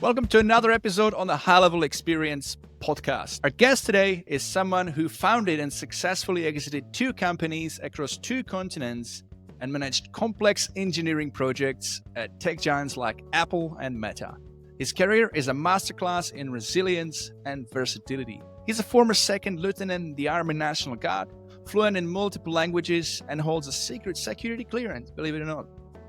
Welcome to another episode on the HighLevel Experience Podcast. Our guest today is someone who founded and successfully exited 2 companies across 2 continents and managed complex engineering projects at tech giants like Apple and Meta. His career is a masterclass in resilience and versatility. He's a former second lieutenant in the Army National Guard, fluent in multiple languages, and holds a secret security clearance, believe it or not.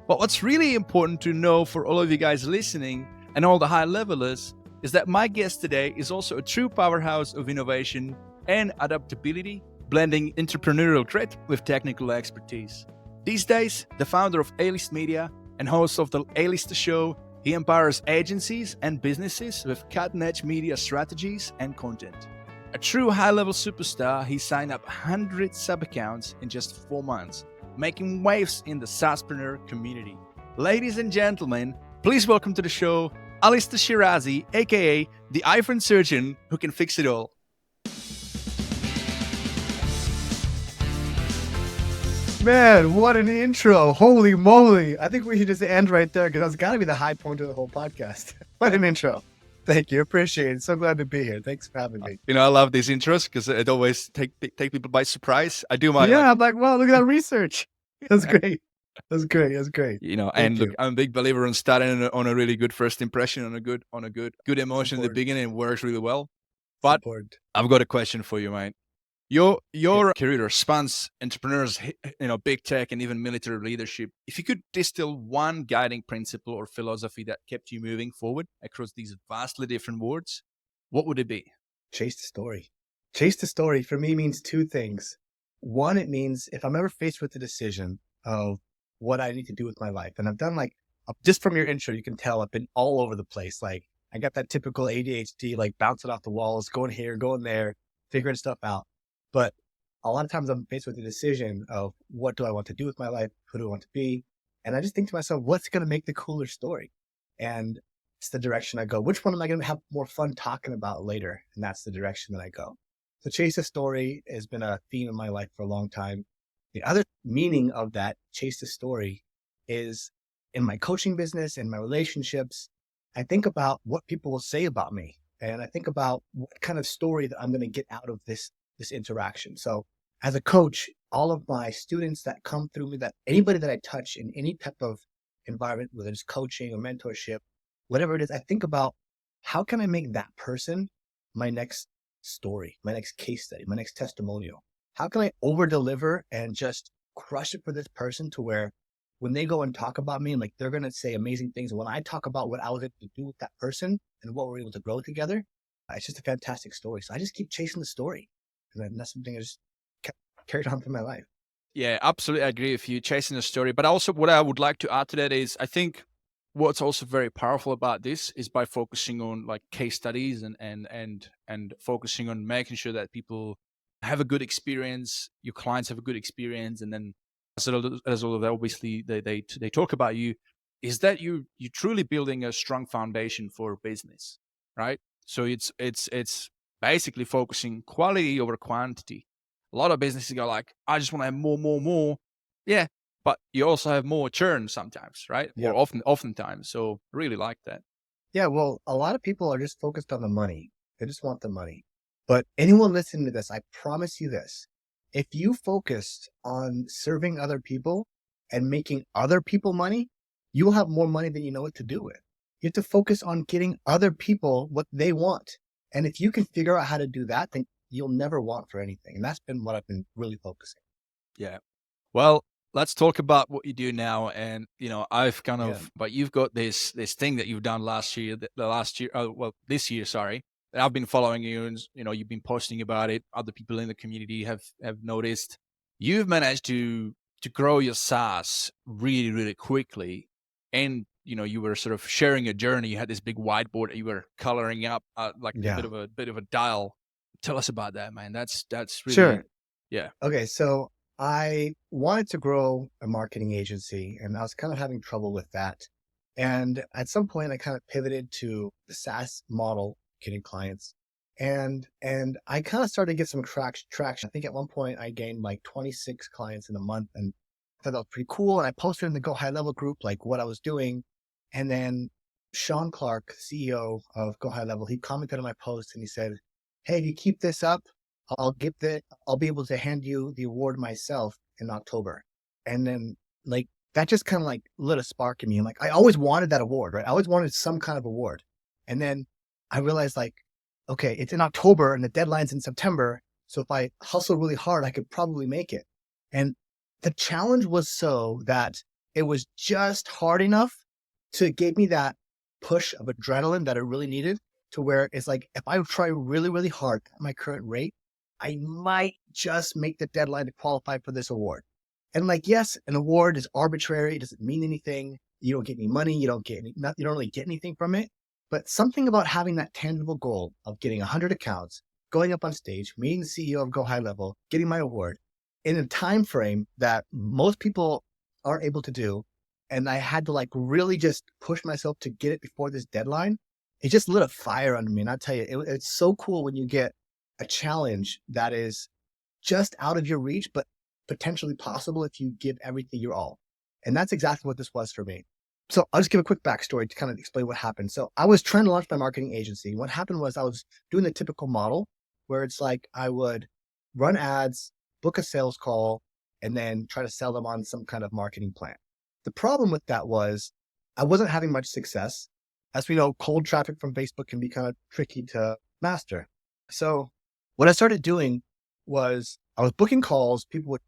But what's really important to know for all of you guys listening and all the high levelers is that my guest today is also a true powerhouse of innovation and adaptability, blending entrepreneurial grit with technical expertise. These days, the founder of A-List Media and host of the Alister Show, he empowers agencies and businesses with cutting-edge media strategies and content. A true high-level superstar, he signed up 100 sub-accounts in just 4 months, making waves in the SaaSpreneur community. Ladies and gentlemen, please welcome to the show, Alister Shirazi, aka the iPhone surgeon who can fix it all. Man, what an intro. Holy moly. I think we should just end right there because that's got to be the high point of the whole podcast. What an intro. Thank you. Appreciate it. So glad to be here. Thanks for having me. You know, I love these intros because it always take people by surprise. I do my... I'm like, wow, look at that research. That's great. That's great. You know, Thank and look, you. I'm a big believer on starting on a really good first impression, on a good emotion at the beginning. It works really well. But Support. I've got a question for you, mate. Your career spans entrepreneurs, big tech, and even military leadership. If you could distill one guiding principle or philosophy that kept you moving forward across these vastly different worlds, what would it be? Chase the story. Chase the story for me means 2 things. One, it means if I'm ever faced with the decision of what I need to do with my life, and I've done just from your intro, you can tell I've been all over the place. Like I got that typical ADHD, like bouncing off the walls, going here, going there, figuring stuff out. But a lot of times I'm faced with the decision of what do I want to do with my life? Who do I want to be? And I just think to myself, what's going to make the cooler story? And it's the direction I go. Which one am I going to have more fun talking about later? And that's the direction that I go. So chase the story has been a theme in my life for a long time. The other meaning of that chase the story is in my coaching business and my relationships, I think about what people will say about me. And I think about what kind of story that I'm going to get out of this interaction. So as a coach, all of my students that come through me, that anybody that I touch in any type of environment, whether it's coaching or mentorship, whatever it is, I think about how can I make that person my next story, my next case study, my next testimonial? How can I over deliver and just crush it for this person to where when they go and talk about me, like they're going to say amazing things. And when I talk about what I was able to do with that person and what we're able to grow together, it's just a fantastic story. So I just keep chasing the story. And that's something I just kept carried on through my life. Yeah, absolutely. I agree with you, chasing the story. But also what I would like to add to that is I think what's also very powerful about this is by focusing on like case studies and focusing on making sure that people have a good experience, your clients have a good experience, and then as all of that, obviously they talk about you, is that you're truly building a strong foundation for business, right? So it's basically focusing quality over quantity. A lot of businesses go like, I just want to have more. Yeah, but you also have more churn sometimes, right? Yeah. Or oftentimes. So really like that. Yeah, well, a lot of people are just focused on the money. They just want the money. But anyone listening to this, I promise you this. If you focus on serving other people and making other people money, you will have more money than you know what to do with. You have to focus on getting other people what they want. And if you can figure out how to do that, then you'll never want for anything. And that's been what I've been really focusing. Yeah. Well, let's talk about what you do now. And, I've kind of, but you've got this thing that you've done this year, sorry. And I've been following you and, you've been posting about it. Other people in the community have noticed. You've managed to grow your SaaS really, really quickly. And, you were sort of sharing a journey. You had this big whiteboard that you were coloring up a bit of a dial. Tell us about that, man. That's really, Sure. Yeah. Okay. So I wanted to grow a marketing agency and I was kind of having trouble with that. And at some point I kind of pivoted to the SaaS model, getting clients. And I kind of started to get some traction. I think at one point I gained like 26 clients in a month and I thought that was pretty cool. And I posted in the Go High Level group, like what I was doing. And then Sean Clark, CEO of Go High Level, he commented on my post and he said, "Hey, if you keep this up, I'll be able to hand you the award myself in October." And then like that just kind of like lit a spark in me. And like I always wanted that award, right? I always wanted some kind of award. And then I realized like, okay, it's in October and the deadline's in September. So if I hustle really hard, I could probably make it. And the challenge was so that it was just hard enough to give me that push of adrenaline that I really needed, to where it's like, if I try really, really hard at my current rate, I might just make the deadline to qualify for this award. And like, yes, an award is arbitrary. It doesn't mean anything. You don't get any money. You don't really get anything from it. But something about having that tangible goal of getting 100 accounts, going up on stage, meeting the CEO of Go High Level, getting my award in a time frame that most people aren't able to do. And I had to like really just push myself to get it before this deadline. It just lit a fire under me. And I tell you, it's so cool when you get a challenge that is just out of your reach, but potentially possible if you give everything your all. And that's exactly what this was for me. So I'll just give a quick backstory to kind of explain what happened. So I was trying to launch my marketing agency. What happened was I was doing the typical model where it's like I would run ads, book a sales call, and then try to sell them on some kind of marketing plan. The problem with that was I wasn't having much success. As we know, cold traffic from Facebook can be kind of tricky to master. So what I started doing was I was booking calls. People would,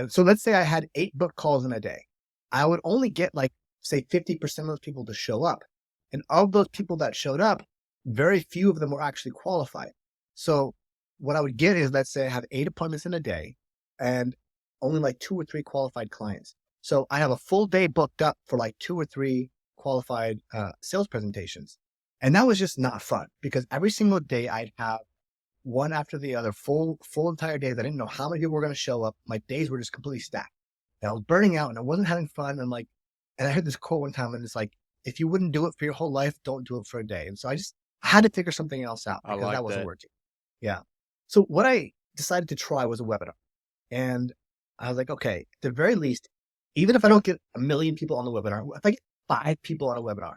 so let's say I had 8 booked calls in a day. I would only get like, say 50% of those people to show up. And of those people that showed up, very few of them were actually qualified. So what I would get is, let's say I have 8 appointments in a day and only like 2 or 3 qualified clients. So I have a full day booked up for like 2 or 3 qualified sales presentations. And that was just not fun, because every single day I'd have one after the other, full entire days. I didn't know how many people were going to show up. My days were just completely stacked. And I was burning out and I wasn't having fun. And I heard this quote one time, and it's like, if you wouldn't do it for your whole life, don't do it for a day. And so I had to figure something else out, because that wasn't working. Yeah. So what I decided to try was a webinar. And I was like, okay, at the very least, even if I don't get 1 million people on the webinar, if I get 5 people on a webinar,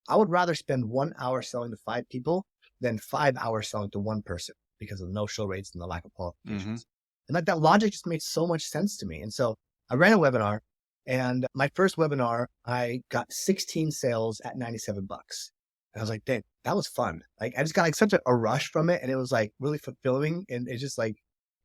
I would rather spend 1 hour selling to 5 people than 5 hours selling to 1 person, because of the no-show rates and the lack of qualifications. And like that logic just made so much sense to me. And so I ran a webinar, and my first webinar, I got 16 sales at $97. And I was like, dang, that was fun. Like I just got like such a rush from it, and it was like really fulfilling. And it's just like,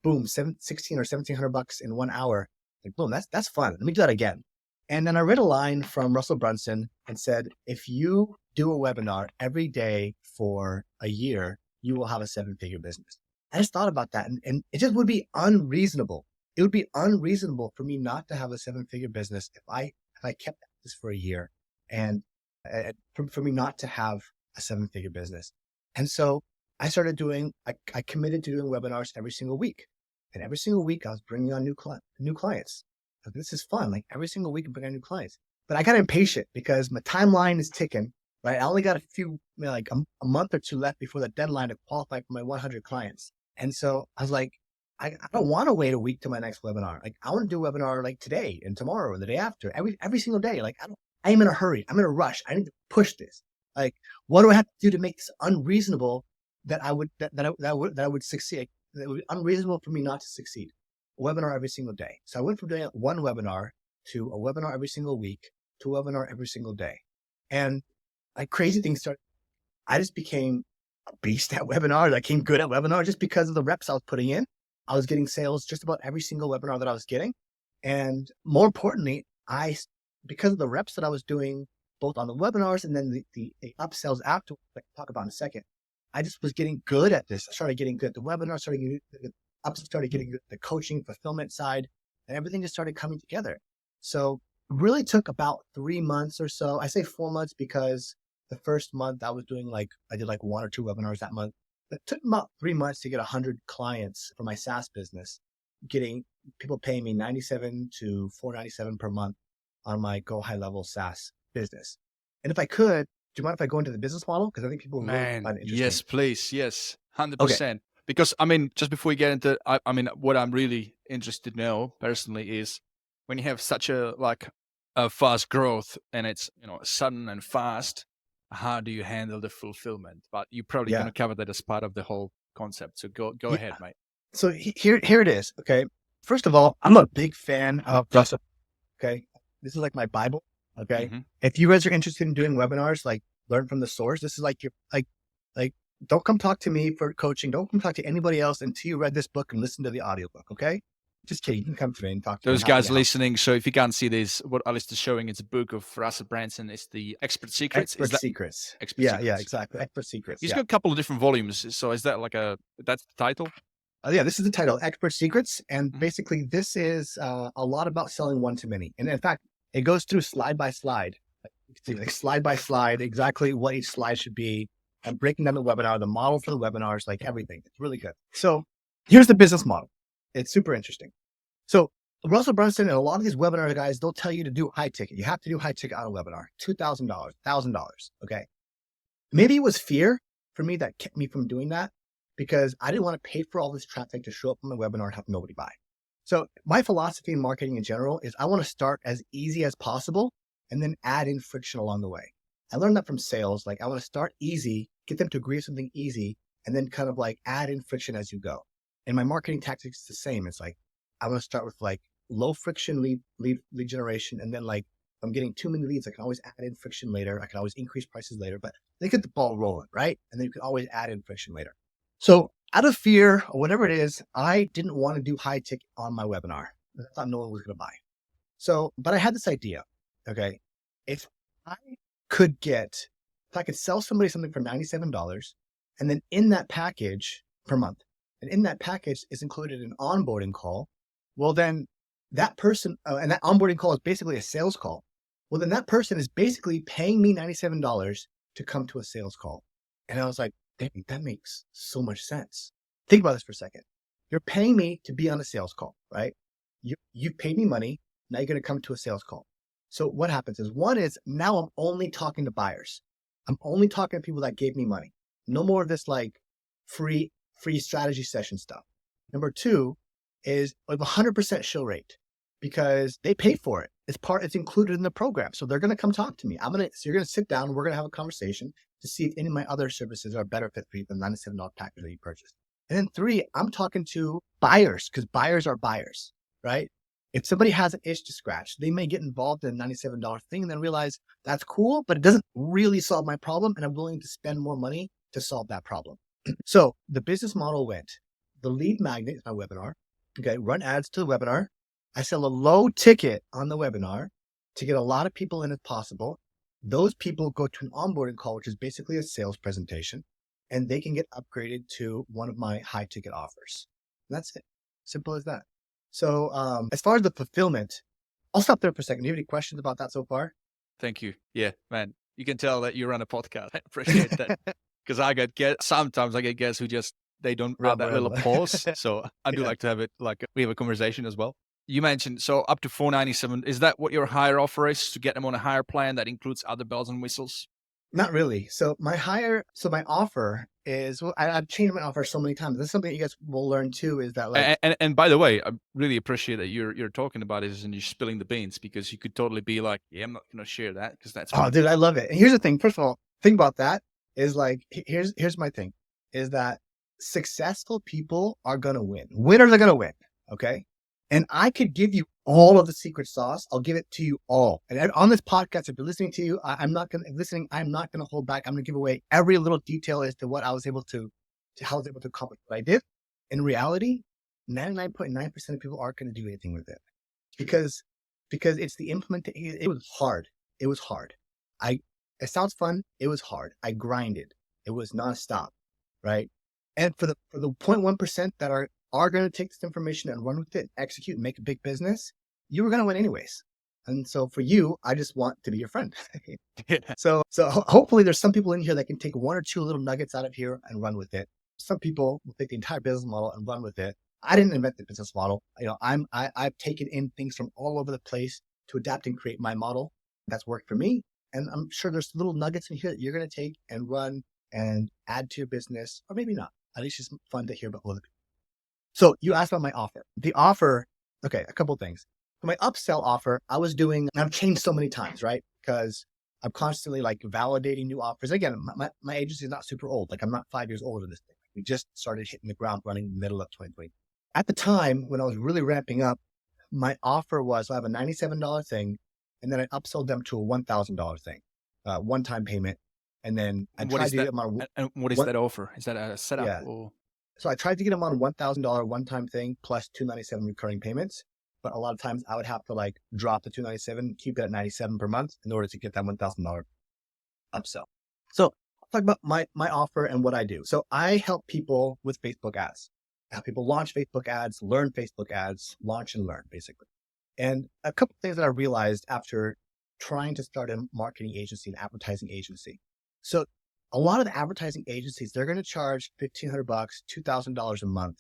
boom, 16 or $1,700 in 1 hour. Like, boom, that's fun. Let me do that again. And then I read a line from Russell Brunson and said, if you do a webinar every day for a year, you will have a 7-figure business. I just thought about that, and it just would be unreasonable. It would be unreasonable for me not to have a 7-figure business if I kept this for a year, and for me not to have a 7-figure business. And so I started I committed to doing webinars every single week. And every single week I was bringing on new clients. So this is fun. Like every single week I'm bringing on new clients. But I got impatient because my timeline is ticking, right? I only got a few, like a month or 2 left before the deadline to qualify for my 100 clients. And so I was like, I don't want to wait a week to my next webinar. Like I want to do a webinar like today and tomorrow and the day after, every single day. Like I am in a hurry. I'm in a rush. I need to push this. Like, what do I have to do to make this unreasonable that I would succeed? That would be unreasonable for me not to succeed. A webinar every single day. So I went from doing 1 webinar to a webinar every single week to a webinar every single day. And like crazy things started. I just became a beast at webinars. I became good at webinars just because of the reps I was putting in. I was getting sales just about every single webinar that I was getting. And more importantly, because of the reps that I was doing both on the webinars and then the upsells after, like I'll talk about in a second, I just was getting good at this. I started getting good at the webinar, started getting good at the coaching, fulfillment side, and everything just started coming together. So it really took about 3 months or so. I say 4 months because the first month I did like 1 or 2 webinars that month. It took about 3 months to get 100 clients for my SaaS business, getting people paying me $97 to $497 per month on my Go HighLevel SaaS business. And if I could, do you mind if I go into the business model? Because I think people will really find it interesting. Yes, please. Yes, 100%. Because I mean, just before we get into, what I'm really interested to know personally is when you have such a fast growth and it's, sudden and fast, how do you handle the fulfillment? But you're probably going to cover that as part of the whole concept. So go ahead, mate. So here it is. Okay. First of all, I'm a big fan of Russell. Okay. This is like my Bible. Okay. Mm-hmm. If you guys are interested in doing webinars, like learn from the source, this is like your, like, don't come talk to me for coaching. Don't come talk to anybody else until you read this book and listen to the audiobook. Okay. Just kidding. You can come to me and talk to those me. guys listening. So if you can't see this, what Alister's showing, it's a book of Russell Branson. It's the Expert Secrets. Expert Secrets. Secrets. Yeah, exactly. Expert Secrets. He's got a couple of different volumes. So is that that's the title? Yeah, this is the title, Expert Secrets. And basically this is a lot about selling one-to-many. And in fact, it goes through slide by slide. You can see like slide by slide, exactly what each slide should be, and breaking down the webinar, the model for the webinars, like everything. It's really good. So here's the business model. It's super interesting. So Russell Brunson and a lot of these webinar guys, they'll tell you to do high ticket. You have to do high ticket on a webinar, $2,000, $1,000. Okay. Maybe it was fear for me that kept me from doing that because I didn't want to pay for all this traffic to show up on my webinar and have nobody buy. So my philosophy in marketing in general is I want to start as easy as possible and then add in friction along the way. I learned that from sales. Like I want to start easy, get them to agree with something easy, and then kind of like add in friction as you go. And my marketing tactics is the same. It's like, I want to start with like low friction lead generation. And then like, if I'm getting too many leads, I can always add in friction later. I can always increase prices later, but they get the ball rolling, right? And then you can always add in friction later. So out of fear or whatever it is, I didn't want to do high ticket on my webinar. I thought no one was going to buy. So, but I had this idea. Okay. If I could sell somebody something for $97 and then in that package per month, and in that package is included an onboarding call, well then that person, and that onboarding call is basically a sales call. Well, then that person is basically paying me $97 to come to a sales call. And I was like, dang, that makes so much sense. Think about this for a second. You're paying me to be on a sales call, right? You paid me money. Now you're going to come to a sales call. So what happens is one is now I'm only talking to buyers. I'm only talking to people that gave me money. No more of this like free strategy session stuff. Number two is a 100% show rate because they paid for it. It's included in the program. So they're going to come talk to me. So you're going to sit down. We're going to have a conversation to see if any of my other services are better fit for you than the $97 package that you purchased. And then three, I'm talking to buyers because buyers are buyers, right? If somebody has an itch to scratch, they may get involved in a $97 thing and then realize that's cool, but it doesn't really solve my problem. And I'm willing to spend more money to solve that problem. So the business model went, the lead magnet is my webinar. Okay. Run ads to the webinar. I sell a low ticket on the webinar to get a lot of people in as possible. Those people go to an onboarding call, which is basically a sales presentation, and they can get upgraded to one of my high ticket offers. And that's it. Simple as that. So as far as the fulfillment, I'll stop there for a second. Do you have any questions about that so far? Thank you. Yeah, man. You can tell that you run a podcast. I appreciate that. Because sometimes I get guests who they don't have that little pause. So I do like to have it like we have a conversation as well. You mentioned, so up to $497. Is that what your higher offer is to get them on a higher plan that includes other bells and whistles? Not really. So my offer is, well, I've changed my offer so many times. This is something that you guys will learn too, is that like, and by the way, I really appreciate that you're talking about this and you're spilling the beans because you could totally be like, yeah, I'm not going to share that because that's. Oh, dude, I love it. And here's the thing. First of all, think about that is like, here's my thing is that successful people are going to win. Winners are going to win. Okay. And I could give you all of the secret sauce. I'll give it to you all. And on this podcast, if you're listening to you, I'm not going to hold back. I'm going to give away every little detail as to what I was able to how I was able to accomplish what I did. In reality, 99.9% of people aren't going to do anything with it because it's the implementation. It was hard. It was hard. It sounds fun. It was hard. I grinded. It was nonstop. Right. And for the 0.1% that are going to take this information and run with it, execute, and make a big business, you were going to win anyways. And so for you, I just want to be your friend. So hopefully there's some people in here that can take one or two little nuggets out of here and run with it. Some people will take the entire business model and run with it. I didn't invent the business model. I've taken in things from all over the place to adapt and create my model that's worked for me. And I'm sure there's little nuggets in here that you're going to take and run and add to your business, or maybe not. At least it's fun to hear about other people. So you asked about my offer. The offer, okay, a couple of things. For my upsell offer, and I've changed so many times, right? Because I'm constantly like validating new offers. Again, my agency is not super old. Like I'm not 5 years old in this thing. We just started hitting the ground running in the middle of 2020. At the time when I was really ramping up, my offer was I have a $97 thing, and then I upsold them to a $1,000 thing, one-time payment. And then I What tried is to get that? them on And what is that offer? Is that a setup yeah. or? So I tried to get them on $1,000 one-time thing plus $297 recurring payments. But a lot of times I would have to like drop the $297, keep it at $97 per month in order to get that $1,000 upsell. So I'll talk about my offer and what I do. So I help people with Facebook ads. I help people launch Facebook ads, learn Facebook ads, launch and learn basically. And a couple of things that I realized after trying to start a marketing agency, an advertising agency. So a lot of the advertising agencies, they're going to charge $1,500, $2,000 a month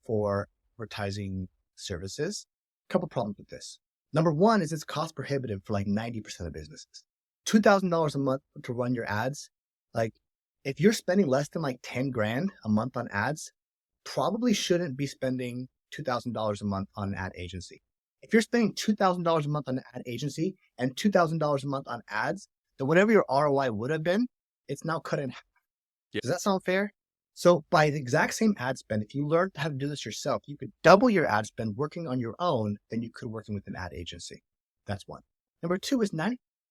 for advertising services. Couple problems with this. Number one is it's cost prohibitive for like 90% of businesses. $2,000 a month to run your ads. Like if you're spending less than like 10 grand a month on ads, probably shouldn't be spending $2,000 a month on an ad agency. If you're spending $2,000 a month on an ad agency and $2,000 a month on ads, then whatever your ROI would have been, it's now cut in half. Yeah. Does that sound fair? So by the exact same ad spend, if you learned how to do this yourself, you could double your ad spend working on your own than you could working with an ad agency. That's one. Number two is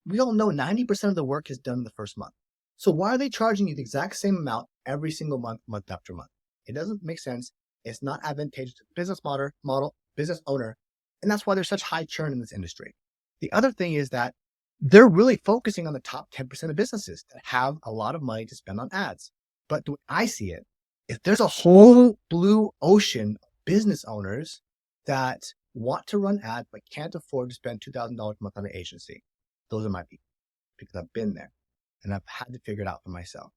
we all know 90% of the work is done in the first month. So why are they charging you the exact same amount every single month, month after month? It doesn't make sense. It's not advantageous to the business owner. And that's why there's such high churn in this industry. The other thing is that they're really focusing on the top 10% of businesses that have a lot of money to spend on ads. But the way I see it, if there's a whole blue ocean of business owners that want to run ads but can't afford to spend $2,000 a month on an agency, those are my people because I've been there and I've had to figure it out for myself.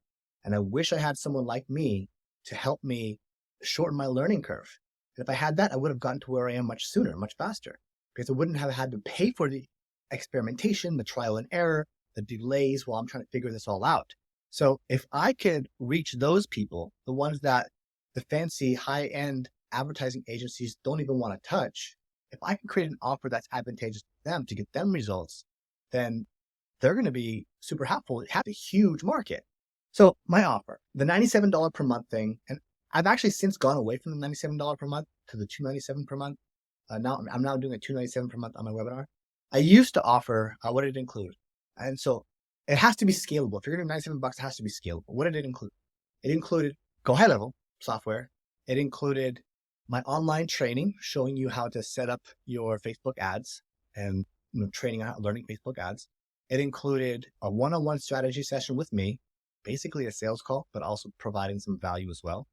And I wish I had someone like me to help me shorten my learning curve. And if I had that, I would have gotten to where I am much sooner, much faster, because I wouldn't have had to pay for the experimentation, the trial and error, the delays while I'm trying to figure this all out. So if I could reach those people, the ones that the fancy high-end advertising agencies don't even want to touch, if I can create an offer that's advantageous to them to get them results, then they're going to be super helpful. It has a huge market. So my offer, the $97 per month thing, and I've actually since gone away from the $97 per month to the $297 per month. Now I'm now doing a $297 per month on my webinar. I used to offer what did it include? And so it has to be scalable. If you're going to do $97, it has to be scalable. What did it include? It included Go HighLevel software. It included my online training showing you how to set up your Facebook ads and training on learning Facebook ads. It included a one-on-one strategy session with me, basically a sales call, but also providing some value as well.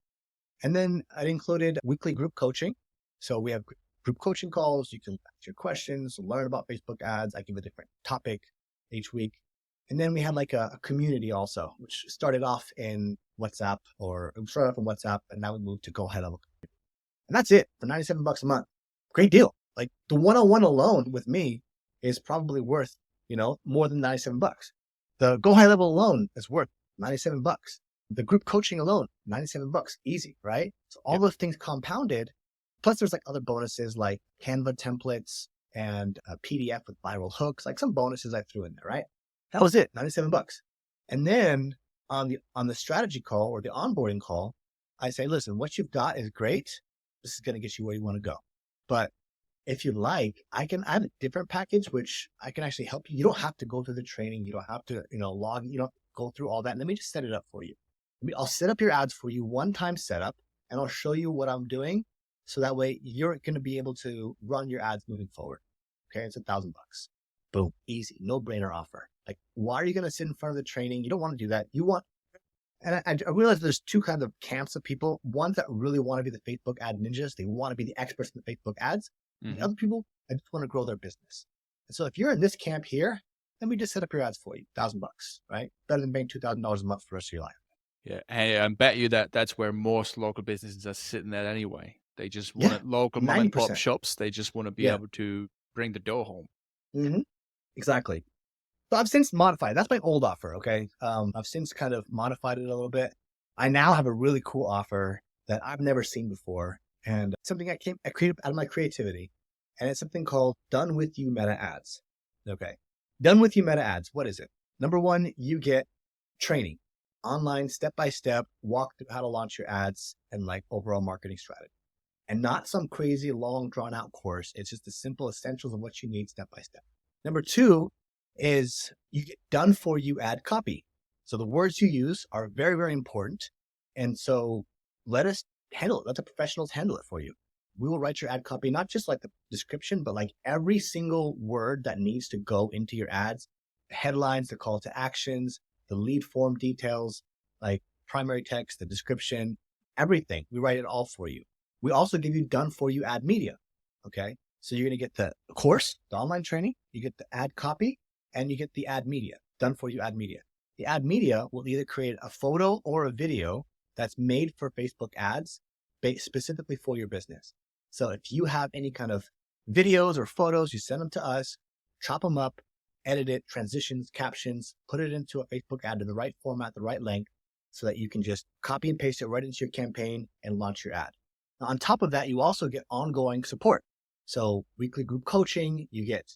And then it included weekly group coaching. So we have group coaching calls. You can ask your questions, learn about Facebook ads. I give a different topic each week. And then we had like a community also, which started off in WhatsApp and now we moved to Go HighLevel. And that's it for $97 a month. Great deal. Like the one-on-one alone with me is probably worth, more than $97. The Go HighLevel alone is worth $97. The group coaching alone, $97, easy, right? So all those things compounded. Plus there's like other bonuses like Canva templates and a PDF with viral hooks, like some bonuses I threw in there, right? That was it, $97. And then on the strategy call or the onboarding call, I say, listen, what you've got is great. This is going to get you where you want to go. But if you like, I have a different package, which I can actually help you. You don't have to go through the training. You don't have to, log, you don't go through all that. Let me just set it up for you. I'll set up your ads for you, one-time setup, and I'll show you what I'm doing. So that way you're going to be able to run your ads moving forward. Okay. It's $1,000. Boom. Easy. No brainer offer. Like, why are you going to sit in front of the training? You don't want to do that. And I realize there's two kinds of camps of people. Ones that really want to be the Facebook ad ninjas. They want to be the experts in the Facebook ads. Mm-hmm. The other people, I just want to grow their business. And so if you're in this camp here, let me just set up your ads for you. $1,000, right? Better than paying $2,000 a month for the rest of your life. Yeah. Hey, I bet you that's where most local businesses are sitting at anyway. They just want it local 90%. Mom and pop shops. They just want to be able to bring the dough home. Mm-hmm. Exactly. So I've since modified. That's my old offer. Okay. I've since kind of modified it a little bit. I now have a really cool offer that I've never seen before and something I created out of my creativity. and it's something called Done With You Meta Ads. Okay. Done With You Meta Ads. What is it? Number one, you get training, online step-by-step walk through how to launch your ads and like overall marketing strategy, and not some crazy long drawn out course. It's just the simple essentials of what you need step by step. Number two is you get done for you ad copy. So the words you use are very, very important. And so let us handle it. Let the professionals handle it for you. We will write your ad copy, not just like the description, but like every single word that needs to go into your ads, the headlines, the call to actions, the lead form details, like primary text, the description, everything. We write it all for you. We also give you done for you ad media. Okay. So you're going to get the course, the online training, you get the ad copy, and you get the ad media, done for you ad media. The ad media will either create a photo or a video that's made for Facebook ads specifically for your business. So if you have any kind of videos or photos, you send them to us, chop them up, edit it, transitions, captions, put it into a Facebook ad in the right format, the right length, so that you can just copy and paste it right into your campaign and launch your ad. Now, on top of that, you also get ongoing support. So weekly group coaching, you get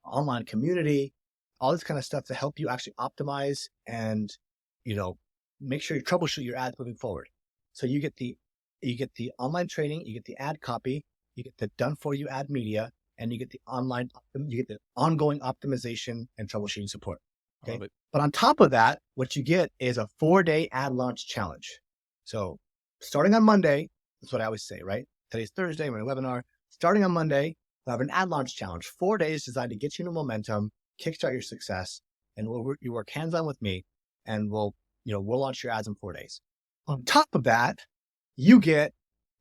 online community, all this kind of stuff to help you actually optimize and, make sure you troubleshoot your ads moving forward. So you get the online training, you get the ad copy, you get the done for you ad media, and you get the ongoing optimization and troubleshooting support. Okay. But on top of that, what you get is a 4-day ad launch challenge. So starting on Monday, that's what I always say, right? Today's Thursday, we're in a webinar. Starting on Monday, we'll have an ad launch challenge, 4 days designed to get you into momentum, kickstart your success, and you work hands-on with me, and we'll launch your ads in 4 days. On top of that, you get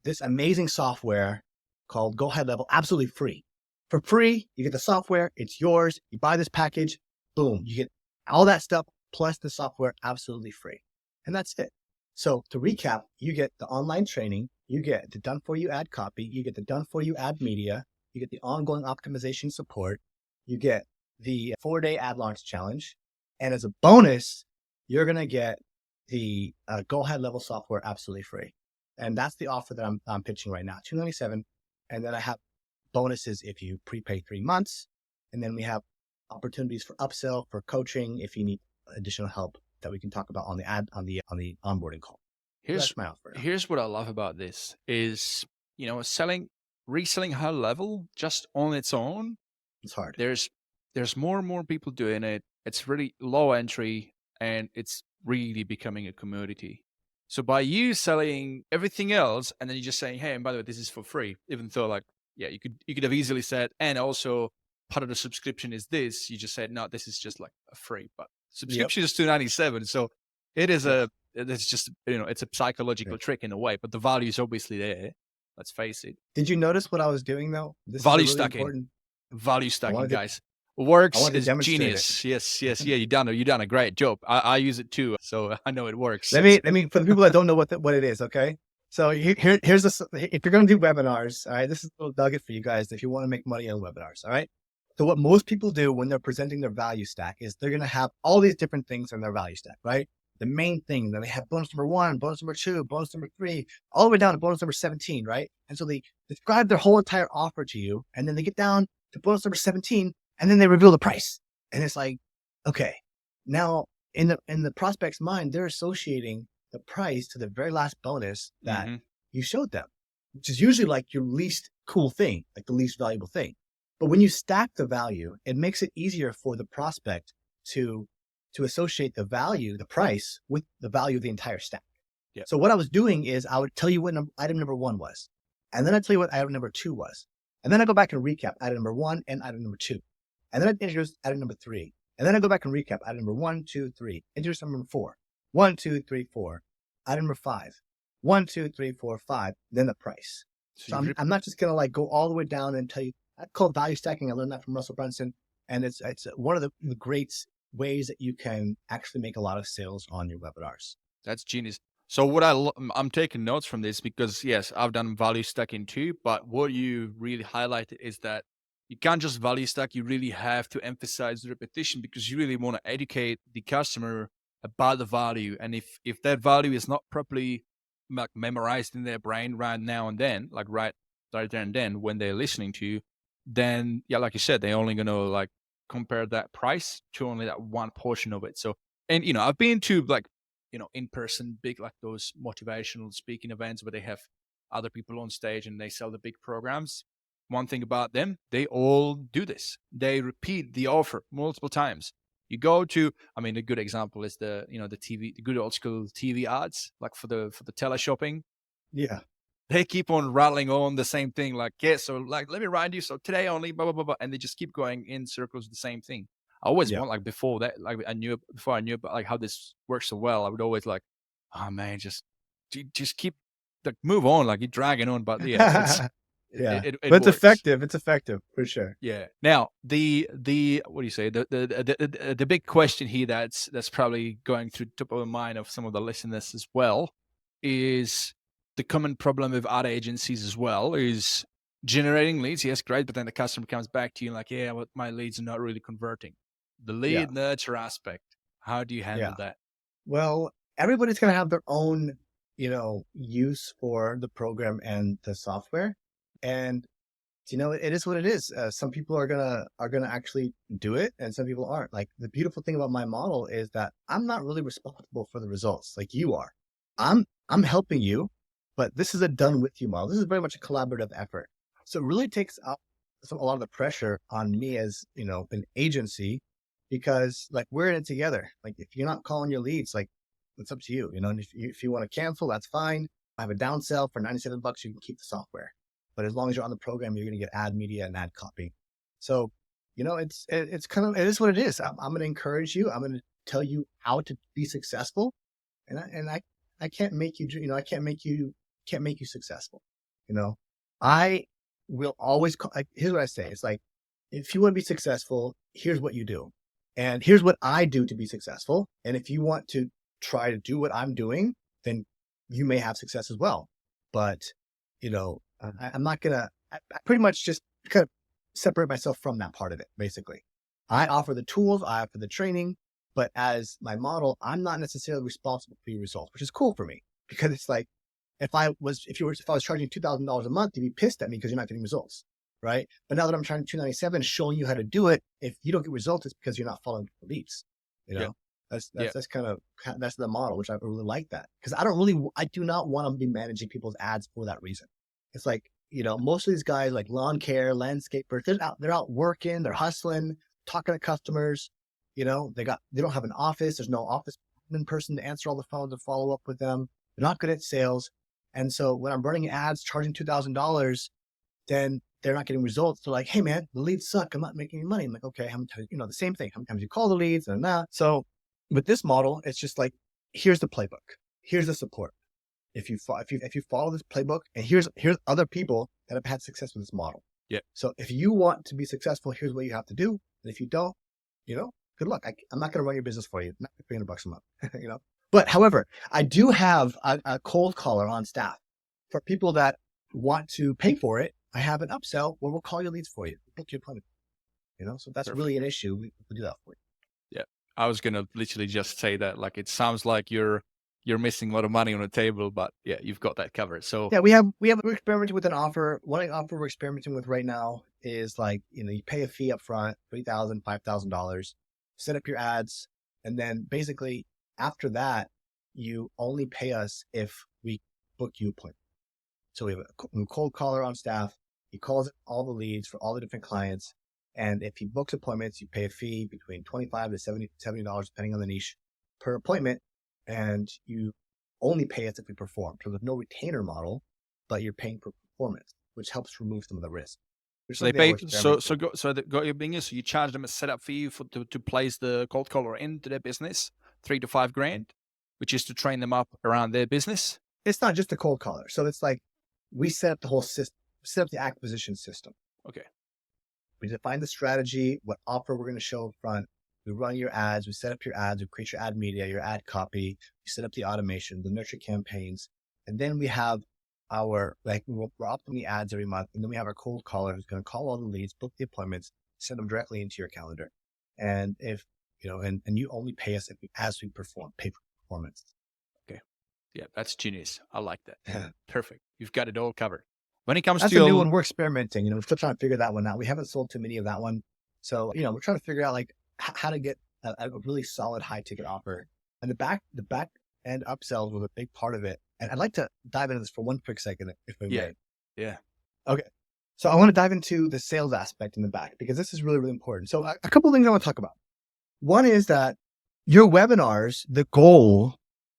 this amazing software called Go HighLevel, absolutely free. For free, you get the software, it's yours. You buy this package, boom, you get all that stuff plus the software absolutely free. And that's it. So to recap, you get the online training, you get the done for you ad copy, you get the done for you ad media, you get the ongoing optimization support, you get the 4-day ad launch challenge. And as a bonus, you're going to get the Go HighLevel software absolutely free. And that's the offer that I'm pitching right now, $297. And then I have bonuses if you prepay 3 months. And then we have opportunities for upsell, for coaching, if you need additional help that we can talk about on the onboarding call. That's my offer. Here's what I love about this is, reselling HighLevel just on its own. It's hard. There's more and more people doing it. It's really low entry and it's really becoming a commodity. So by you selling everything else and then you're just saying, hey, and by the way, this is for free, even though you could have easily said, and also part of the subscription is this, you just said, no, this is just like a free, but subscription is $297. So it is it's just, it's a psychological trick in a way, but the value is obviously there. Let's face it. Did you notice what I was doing though? This value is really stacking. Important. Value stacking, guys. Works is genius. It. Yes. Yeah, you've done a great job. I use it too, so I know it works. Let me for the people that don't know what it is, okay? So here's if you're going to do webinars, all right, this is a little nugget for you guys if you want to make money on webinars, all right? So what most people do when they're presenting their value stack is they're going to have all these different things in their value stack, right? The main thing that they have bonus number 1, bonus number 2, bonus number 3, all the way down to bonus number 17, right? And so they describe their whole entire offer to you, and then they get down to bonus number 17, and then they reveal the price. And it's like, okay, now in the prospect's mind, they're associating the price to the very last bonus that you showed them, which is usually like your least cool thing, like the least valuable thing. But when you stack the value, it makes it easier for the prospect to associate the value, the price, with the value of the entire stack. Yep. So what I was doing is I would tell you what item number 1 was, and then I'd tell you what item number 2 was. And then I go back and recap item number 1 and item number 2. And then I'd introduce item number 3. And then I go back and recap item number 1, 2, 3. Introduce item number 4. 1, 2, 3, 4. Item number 5. 1, 2, 3, 4, 5. Then the price. So I'm not just going to go all the way down and tell you. That's called value stacking. I learned that from Russell Brunson. And it's one of the great ways that you can actually make a lot of sales on your webinars. That's genius. So what I'm taking notes from this because yes, I've done value stacking too, but what you really highlighted is that you can't just value stack. You really have to emphasize the repetition because you really want to educate the customer about the value. And if that value is not properly memorized in their brain right now and then, right right there and then when they're listening to you, then yeah, like you said, they're only gonna like compare that price to only that one portion of it. So, and I've been to like in-person big like those motivational speaking events where they have other people on stage and they sell the big programs. One thing about them, they all do this. They repeat the offer multiple times. You go to, I mean, a good example is the TV, the good old school TV ads, like for the teleshopping. Yeah. They keep on rattling on the same thing, like, yeah, so like, let me remind you, so today only, blah, blah, blah, blah. And they just keep going in circles, the same thing. I always Yeah. want, like, before I knew about like how this works so well, I would always like, oh man, just keep, like, move on, like, you're dragging on. But yeah, Yeah. it But it's works. effective. It's effective for sure. Yeah. Now the what do you say? The big question here that's probably going through the top of the mind of some of the listeners as well is the common problem with ad agencies as well is generating leads. Yes, great, but then the customer comes back to you like, yeah, but my leads are not really converting. The Yeah. lead nurture aspect. How do you handle that? Well, everybody's going to have their own, use for the program and the software. And, it is what it is. Some people are going to actually do it and some people aren't. Like the beautiful thing about my model is that I'm not really responsible for the results like you are. I'm helping you, but this is a done with you model. This is very much a collaborative effort. So it really takes out a lot of the pressure on me as, an agency, because like we're in it together. Like if you're not calling your leads, like it's up to you, and if you want to cancel, that's fine. I have a down sell for $97. You can keep the software, but as long as you're on the program, you're going to get ad media and ad copy. So, it's kind of, it is what it is. I'm going to encourage you. I'm going to tell you how to be successful. And I can't make you, I can't make you successful. I will always here's what I say. It's like, if you want to be successful, here's what you do. And here's what I do to be successful. And if you want to try to do what I'm doing, then you may have success as well. But, I'm not going to, I pretty much just kind of separate myself from that part of it, basically. I offer the tools, I offer the training, but as my model, I'm not necessarily responsible for your results, which is cool for me, because it's like, if I was charging $2,000 a month, you'd be pissed at me because you're not getting results, right? But now that I'm charging $297, showing you how to do it, if you don't get results, it's because you're not following the leads. That's the model, which I really like that, because I do not want to be managing people's ads for that reason. It's like, most of these guys like lawn care, landscapers, they're out working, they're hustling, talking to customers. They don't have an office. There's no office person to answer all the phones and follow up with them. They're not good at sales. And so when I'm running ads charging $2,000, then they're not getting results. They're like, hey man, the leads suck. I'm not making any money. I'm like, okay, the same thing. How many times you call the leads and that. So with this model, it's just like, here's the playbook. Here's the support. If you follow this playbook, and here's other people that have had success with this model. Yeah. So if you want to be successful, here's what you have to do. And if you don't, good luck. I'm not going to run your business for you. Not $300 a month, But however, I do have a cold caller on staff for people that want to pay for it. I have an upsell where we'll call your leads for you. Book your appointment. So that's really an issue. We do that for you. Yeah. I was going to literally just say that, like, it sounds like you're missing a lot of money on the table, but yeah, you've got that covered. So yeah, we're experimenting with an offer. One offer we're experimenting with right now is like, you pay a fee up front, $3,000, $5,000, set up your ads. And then basically after that, you only pay us if we book you appointment. So we have a cold caller on staff. He calls all the leads for all the different clients. And if he books appointments, you pay a fee between $25 to $70, depending on the niche, per appointment. And you only pay us if we perform. So there's no retainer model, but you're paying per performance, which helps remove some of the risk. So they pay. So your thing is, so you charge them a setup fee to place the cold caller into their business, $3,000 to $5,000, which is to train them up around their business. It's not just a cold caller. So it's like, we set up the whole system, set up the acquisition system. Okay. We define the strategy, what offer we're going to show up front. We run your ads, we set up your ads, we create your ad media, your ad copy, we set up the automation, the nurture campaigns. And then we have we're optimizing the ads every month. And then we have our cold caller who's going to call all the leads, book the appointments, send them directly into your calendar. And if, and you only pay us as we perform, pay for performance. Okay. Yeah, that's genius. I like that. Perfect. You've got it all covered. When it comes That's to a new your, one. We're experimenting. We're still trying to figure that one out. We haven't sold too many of that one. So, we're trying to figure out like how to get a really solid high ticket offer. And the back end upsells was a big part of it. And I'd like to dive into this for one quick second, if we may. yeah, Okay. So I want to dive into the sales aspect in the back, because this is really, really important. So a couple of things I want to talk about. One is that your webinars, the goal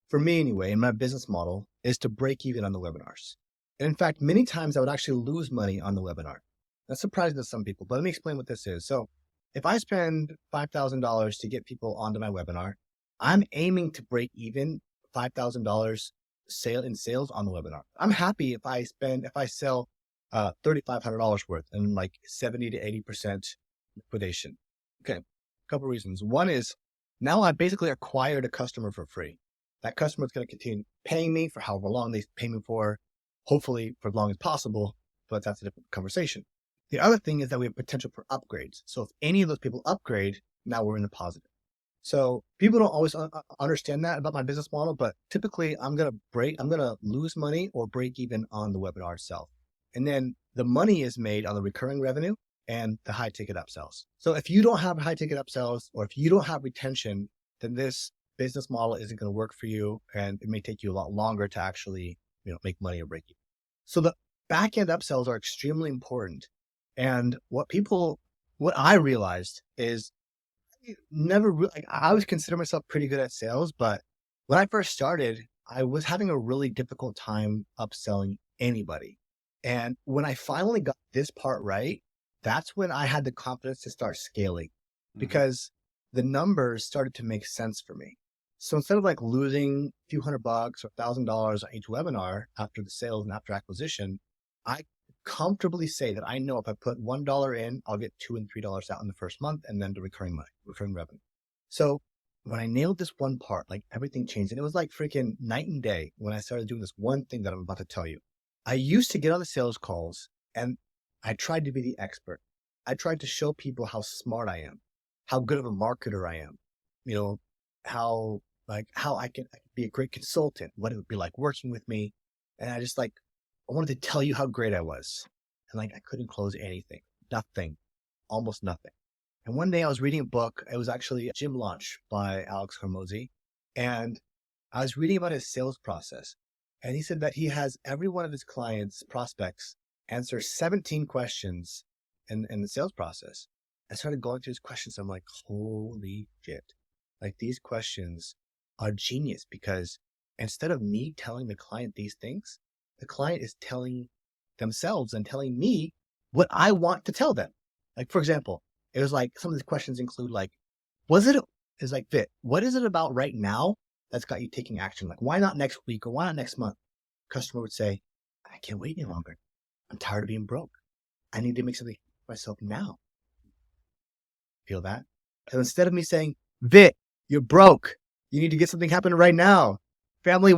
for me anyway, in my business model, is to break even on the webinars. And in fact, many times I would actually lose money on the webinar. That's surprising to some people, but let me explain what this is. So if I spend $5,000 to get people onto my webinar, I'm aiming to break even $5,000 in sales on the webinar. I'm happy if I sell $3,500 worth and like 70 to 80% liquidation. Okay, a couple of reasons. One is now I basically acquired a customer for free. That customer is going to continue paying me for however long they pay me for, hopefully for as long as possible, but that's a different conversation. The other thing is that we have potential for upgrades. So if any of those people upgrade, now we're in the positive. So people don't always understand that about my business model, but typically I'm going to lose money or break even on the webinar itself. And then the money is made on the recurring revenue and the high ticket upsells. So if you don't have high ticket upsells, or if you don't have retention, then this business model isn't going to work for you. And it may take you a lot longer to actually, make money or break even. So the back end upsells are extremely important. And what I realized is I always consider myself pretty good at sales, but when I first started, I was having a really difficult time upselling anybody. And when I finally got this part right, that's when I had the confidence to start scaling, because the numbers started to make sense for me. So instead of like losing a few $100 or $1,000 on each webinar after the sales and after acquisition, I comfortably say that I know if I put $1 in, I'll get $2 and $3 out in the first month, and then the recurring revenue. So when I nailed this one part, like everything changed. And it was like freaking night and day when I started doing this one thing that I'm about to tell you. I used to get on the sales calls and I tried to be the expert. I tried to show people how smart I am, how good of a marketer I am, how I can be a great consultant, what it would be like working with me. And I wanted to tell you how great I was. And I couldn't close anything, nothing, almost nothing. And one day I was reading a book. It was actually a Gym Launch by Alex Hormozi. And I was reading about his sales process. And he said that he has every one of his clients, prospects, answer 17 questions in the sales process. I started going through his questions. I'm like, holy shit. These questions are genius, because instead of me telling the client these things, the client is telling themselves and telling me what I want to tell them. For example, it was like some of the questions include Vit, what is it about right now that's got you taking action? Why not next week, or why not next month? Customer would say, I can't wait any longer. I'm tired of being broke. I need to make something for myself now. Feel that? So instead of me saying, Vit, you're broke. You need to get something happen right now. Family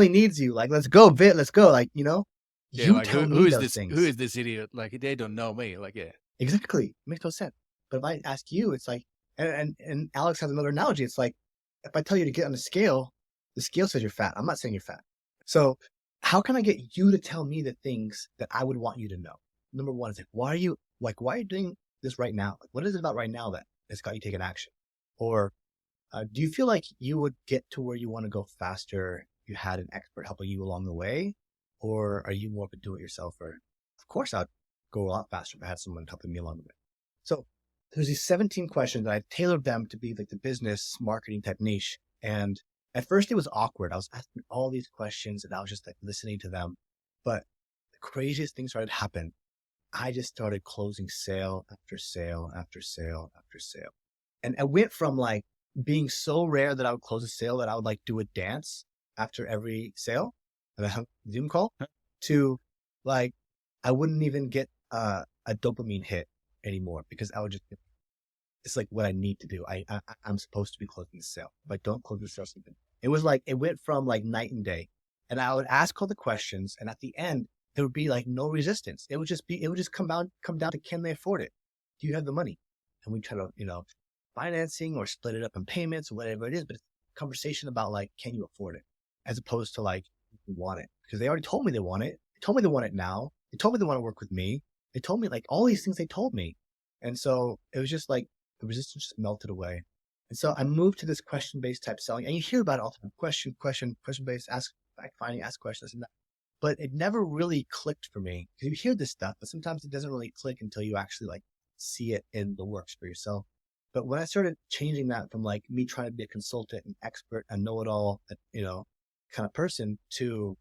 needs you. Let's go, Vit, let's go. You tell me those things. Who is this idiot? They don't know me. Exactly. It makes no sense. But if I ask you, it's like, and Alex has another analogy. It's like, if I tell you to get on the scale says you're fat. I'm not saying you're fat. So how can I get you to tell me the things that I would want you to know? Number one is why are you doing this right now? What is it about right now that has got you taking action? Or do you feel like you would get to where you want to go faster if you had an expert helping you along the way? Or are you more of a do-it-yourselfer? Of course, I'd go a lot faster if I had someone helping me along the way. So there's these 17 questions, and I tailored them to be the business marketing type niche. And at first it was awkward. I was asking all these questions and I was just listening to them. But the craziest thing started to happen. I just started closing sale after sale after sale after sale. And I went from being so rare that I would close a sale that I would do a dance after every sale and I have a Zoom call, to I wouldn't even get a dopamine hit anymore, because I would just, it's what I need to do. I'm supposed to be closing the sale. If I don't close the sale, something. It was it went from night and day. And I would ask all the questions, and at the end there would be no resistance. It would just come down to, can they afford it? Do you have the money? And we try to, financing or split it up in payments or whatever it is, but it's a conversation about can you afford it? As opposed to you want it, because they already told me they want it. They told me they want it now. They told me they want to work with me. They told me like all these things they told me. And so it was just like the resistance just melted away. And so I moved to this question-based type selling. And you hear about it all the time. Question-based, ask questions and that. But it never really clicked for me, because you hear this stuff, but sometimes it doesn't really click until you actually like see it in the works for yourself. But when I started changing that from like me trying to be a consultant, an expert, a know-it-all, kind of person, to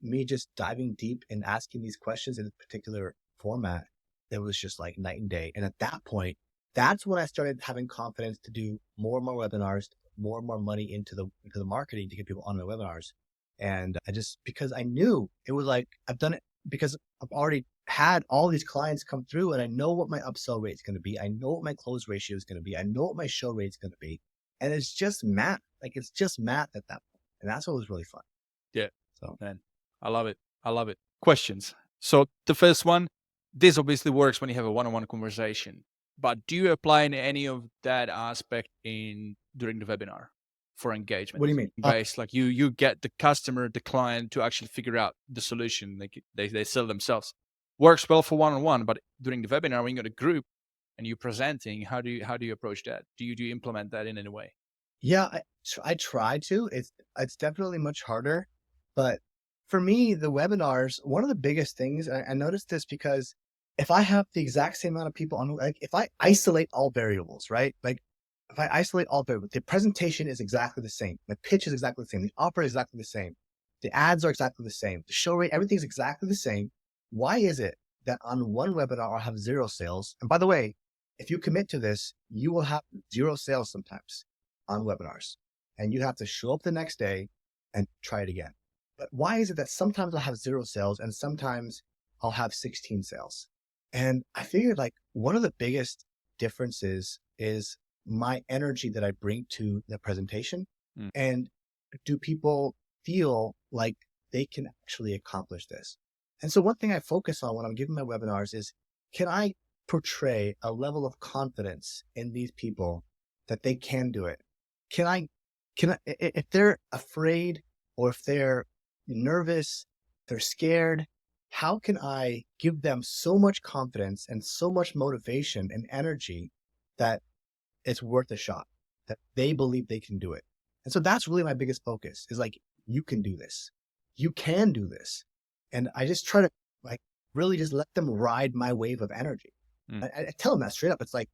me just diving deep and asking these questions in a particular format, it was just like night and day. And at that point, that's when I started having confidence to do more and more webinars, more and more money into the marketing to get people on the webinars. And because I knew it was like, I've done it because I've already had all these clients come through, and I know what my upsell rate is going to be. I know what my close ratio is going to be. I know what my show rate is going to be. And it's just math. Like, it's just math at that point. And that's what was really fun. Yeah. So, man, I love it. Questions. So the first one, this obviously works when you have a one-on-one conversation, but do you apply any of that aspect during the webinar for engagement? What do you mean? Based, like you get the customer, the client to actually figure out the solution. Like they sell themselves. Works well for one-on-one, but during the webinar, when you got a group and you're presenting, how do you approach that? Do you implement that in any way? Yeah, I try to. It's definitely much harder, but for me, the webinars, one of the biggest things, I noticed this because if I have the exact same amount of people on, like if I isolate all variables, right? Like if I isolate all variables, the presentation is exactly the same. The pitch is exactly the same. The offer is exactly the same. The ads are exactly the same. The show rate, everything's exactly the same. Why is it that on one webinar I'll have 0 sales? And by the way, if you commit to this, you will have 0 sales sometimes on webinars, and you have to show up the next day and try it again. But why is it that sometimes I'll have 0 sales and sometimes I'll have 16 sales? And I figured like one of the biggest differences is my energy that I bring to the presentation. And do people feel like they can actually accomplish this? And so one thing I focus on when I'm giving my webinars is, can I portray a level of confidence in these people that they can do it? Can I, if they're afraid or if they're nervous, they're scared, how can I give them so much confidence and so much motivation and energy that it's worth a shot, that they believe they can do it? And so that's really my biggest focus, is like, you can do this. You can do this. And I just try to like really just let them ride my wave of energy. I tell them that straight up. It's like,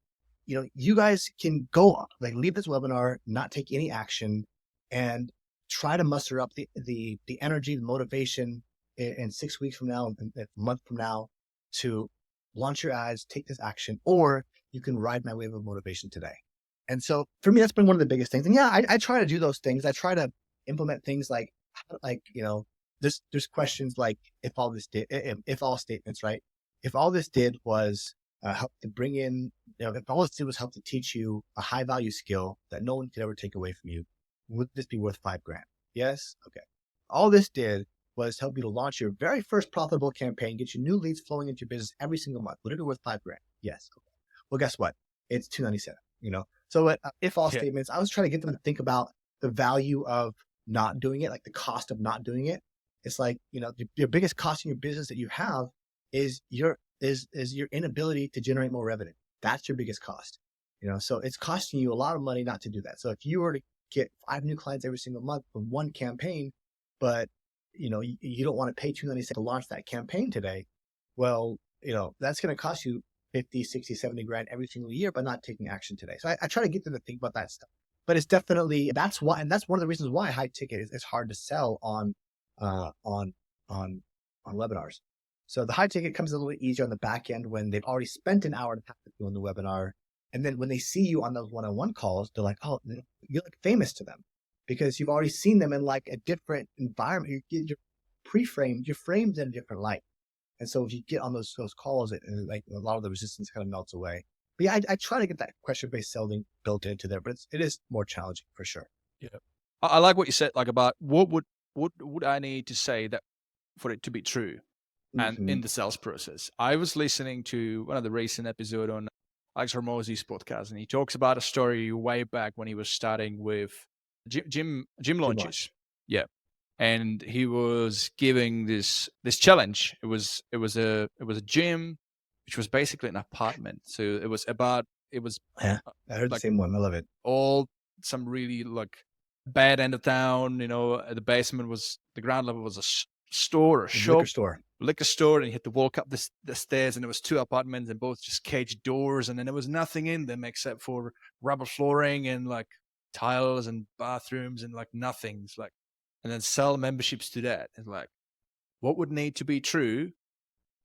you guys can go on, like leave this webinar, not take any action, and try to muster up the energy, the motivation in 6 weeks from now, a month from now, to launch your ads, take this action, or you can ride my wave of motivation today. And so for me, that's been one of the biggest things. And yeah, I try to do those things. I try to implement things like there's questions like, if all statements, right? If all this did was help to bring in, if all this did was help to teach you a high value skill that no one could ever take away from you, would this be worth $5,000? Yes. Okay. All this did was help you to launch your very first profitable campaign, get your new leads flowing into your business every single month. Would it be worth $5,000? Yes. Okay. Well, guess what? It's $297. So if all statements, I was trying to get them to think about the value of not doing it, like the cost of not doing it. It's like, your biggest cost in your business that you have is your inability to generate more revenue. That's your biggest cost. So it's costing you a lot of money not to do that. So if you were to get 5 new clients every single month from one campaign, but you don't want to pay $297 to launch that campaign today, well, that's going to cost you 50, 60, 70 grand every single year by not taking action today. So I try to get them to think about that stuff. But it's definitely, that's one of the reasons why high ticket is hard to sell on webinars. So the high ticket comes a little bit easier on the back end when they've already spent an hour and a half with you on the webinar. And then when they see you on those one-on-one calls, they're like, oh, you're like famous to them because you've already seen them in like a different environment. You're pre-framed, you're framed in a different light. And so if you get on those calls, like a lot of the resistance kind of melts away. But yeah, I try to get that question-based selling built into there, but it is more challenging for sure. Yeah, I like what you said, like about what would I need to say that for it to be true, and in the sales process. I was listening to one of the recent episode on Alister Shirazi's podcast, and he talks about a story way back when he was starting with gym launches. Yeah, and he was giving this challenge. It was a gym, which was basically an apartment. So it was Yeah, I heard the like same one. I love it. all some really like bad end of town. The basement was, the ground level was a store or shop, liquor store, and you had to walk up the stairs, and there was 2 apartments and both just caged doors, and then there was nothing in them except for rubber flooring and like tiles and bathrooms and like nothing's like, and then sell memberships to that. And like, what would need to be true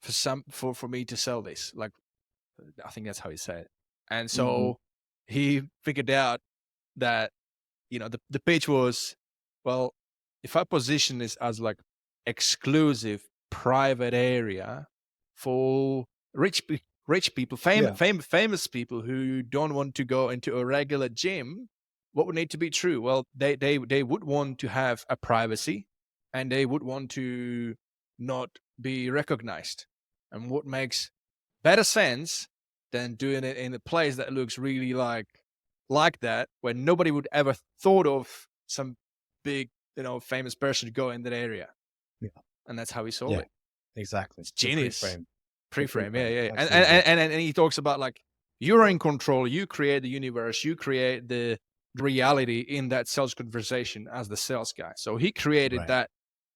for me to sell this? Like, I think that's how he said it. And so he figured out that, the pitch was, well, if I position this as like exclusive private area for rich people, famous people who don't want to go into a regular gym, what would need to be true? Well, they would want to have a privacy, and they would want to not be recognized. And what makes better sense than doing it in a place that looks really like that, where nobody would ever thought of some big, famous person to go in that area. Yeah. And that's how he sold it. Exactly. It's genius. Pre-frame. Yeah. And he talks about like, you're in control. You create the universe. You create the reality in that sales conversation as the sales guy. So he created that,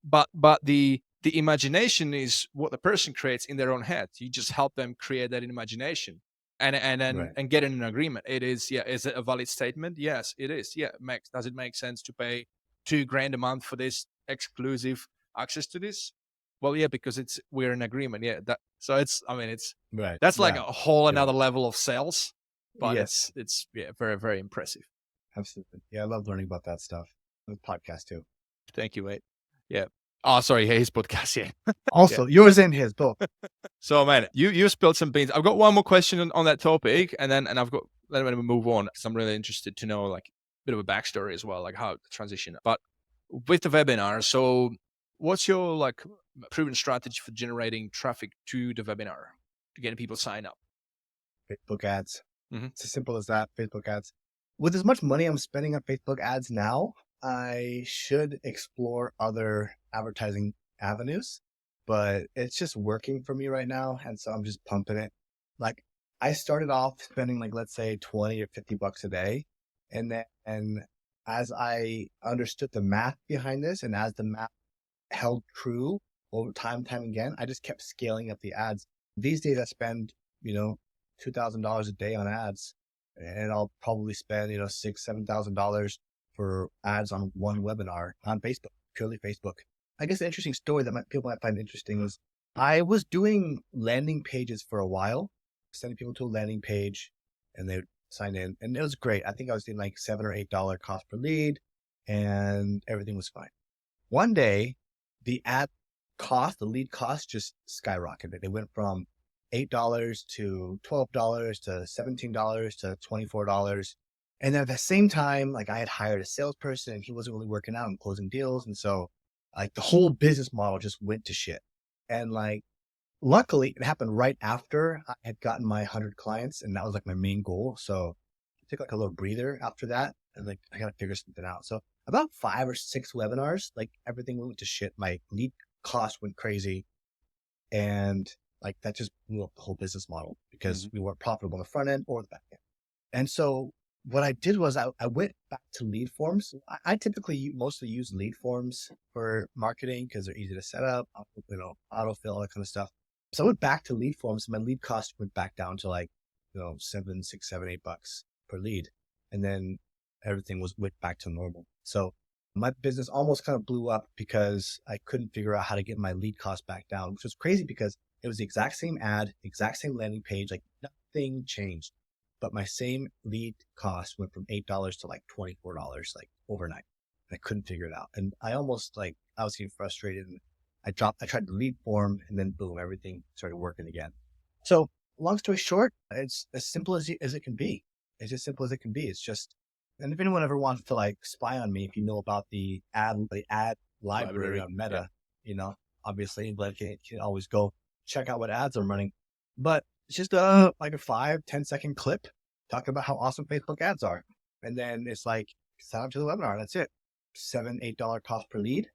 but the imagination is what the person creates in their own head. You just help them create that imagination. And get in an agreement. It is, is it a valid statement? Yes, it is. Yeah, does it make sense to pay $2,000 a month for this exclusive access to this? Well, yeah, because we're in agreement. Yeah, that's like a whole another level of sales, but it's very, very impressive. Absolutely. Yeah, I love learning about that stuff. The podcast too. Thank you, mate. Yeah. Oh, sorry, his podcast. Yeah. Also, yours and his both. So, man, you spilled some beans. I've got one more question on that topic, and then let me move on, because I'm really interested to know like a bit of a backstory as well, like how the transition. But with the webinar, so what's your like proven strategy for generating traffic to the webinar, to getting people sign up? Facebook ads. It's as simple as that. Facebook ads. With as much money I'm spending on Facebook ads now, I should explore other advertising avenues, but it's just working for me right now. And so I'm just pumping it. Like, I started off spending like, let's say 20 or 50 bucks a day. And as I understood the math behind this, and as the math held true over time again, I just kept scaling up the ads. These days I spend, $2,000 a day on ads, and I'll probably spend, $6,000, $7,000 for ads on one webinar on Facebook, purely Facebook. I guess the interesting story that people might find interesting is I was doing landing pages for a while, sending people to a landing page, and they would sign in, and it was great. I think I was doing like $7 or $8 cost per lead, and everything was fine. One day, the lead cost just skyrocketed. It went from $8 to $12 to $17 to $24. And then at the same time, like, I had hired a salesperson, and he wasn't really working out and closing deals. And so like the whole business model just went to shit. And like, luckily it happened right after I had gotten my 100 clients, and that was like my main goal. So I took like a little breather after that, and like, I got to figure something out. So about 5 or 6 webinars, like, everything went to shit. My lead cost went crazy. And like, that just blew up the whole business model, because we weren't profitable on the front end or the back end. And so what I did was I went back to lead forms. I typically mostly use lead forms for marketing because they're easy to set up, autofill, all that kind of stuff. So I went back to lead forms. My lead cost went back down to like, $7, $6, $7, $8 per lead. And then everything went back to normal. So my business almost kind of blew up because I couldn't figure out how to get my lead cost back down, which was crazy because it was the exact same ad, exact same landing page, like nothing changed. But my same lead cost went from $8 to like $24, like overnight. I couldn't figure it out. And I was getting frustrated, and I tried the lead form, and then boom, everything started working again. So long story short, it's as simple as it can be. It's as simple as it can be. It's just, and if anyone ever wants to like spy on me, if you know about the ad library on Meta, obviously anybody can always go check out what ads I'm running. But it's just like a 5-10 second clip talking about how awesome Facebook ads are. And then it's like, sign up to the webinar. That's it. $7, $8 cost per lead.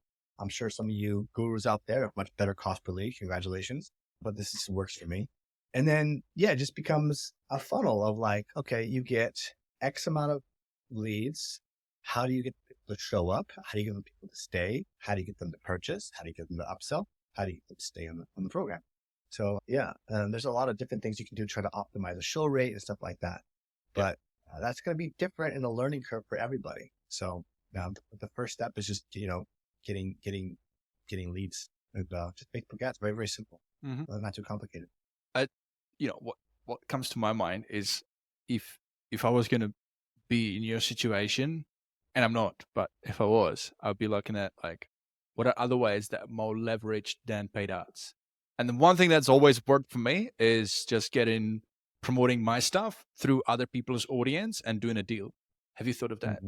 I'm sure some of you gurus out there have much better cost per lead. Congratulations. But this works for me. And then, it just becomes a funnel of like, okay, you get X amount of leads. How do you get people to show up? How do you get people to stay? How do you get them to purchase? How do you get them to upsell? How do you get them to stay on the program? So there's a lot of different things you can do to try to optimize the show rate and stuff like that. But that's going to be different in the learning curve for everybody. So the first step is just, getting leads. And, just Facebook ads, very, very simple. Not too complicated. What comes to my mind is if I was going to be in your situation, and I'm not, but if I was, I'd be looking at like, what are other ways that are more leveraged than paid ads? And the one thing that's always worked for me is just promoting my stuff through other people's audience and doing a deal. Have you thought of that?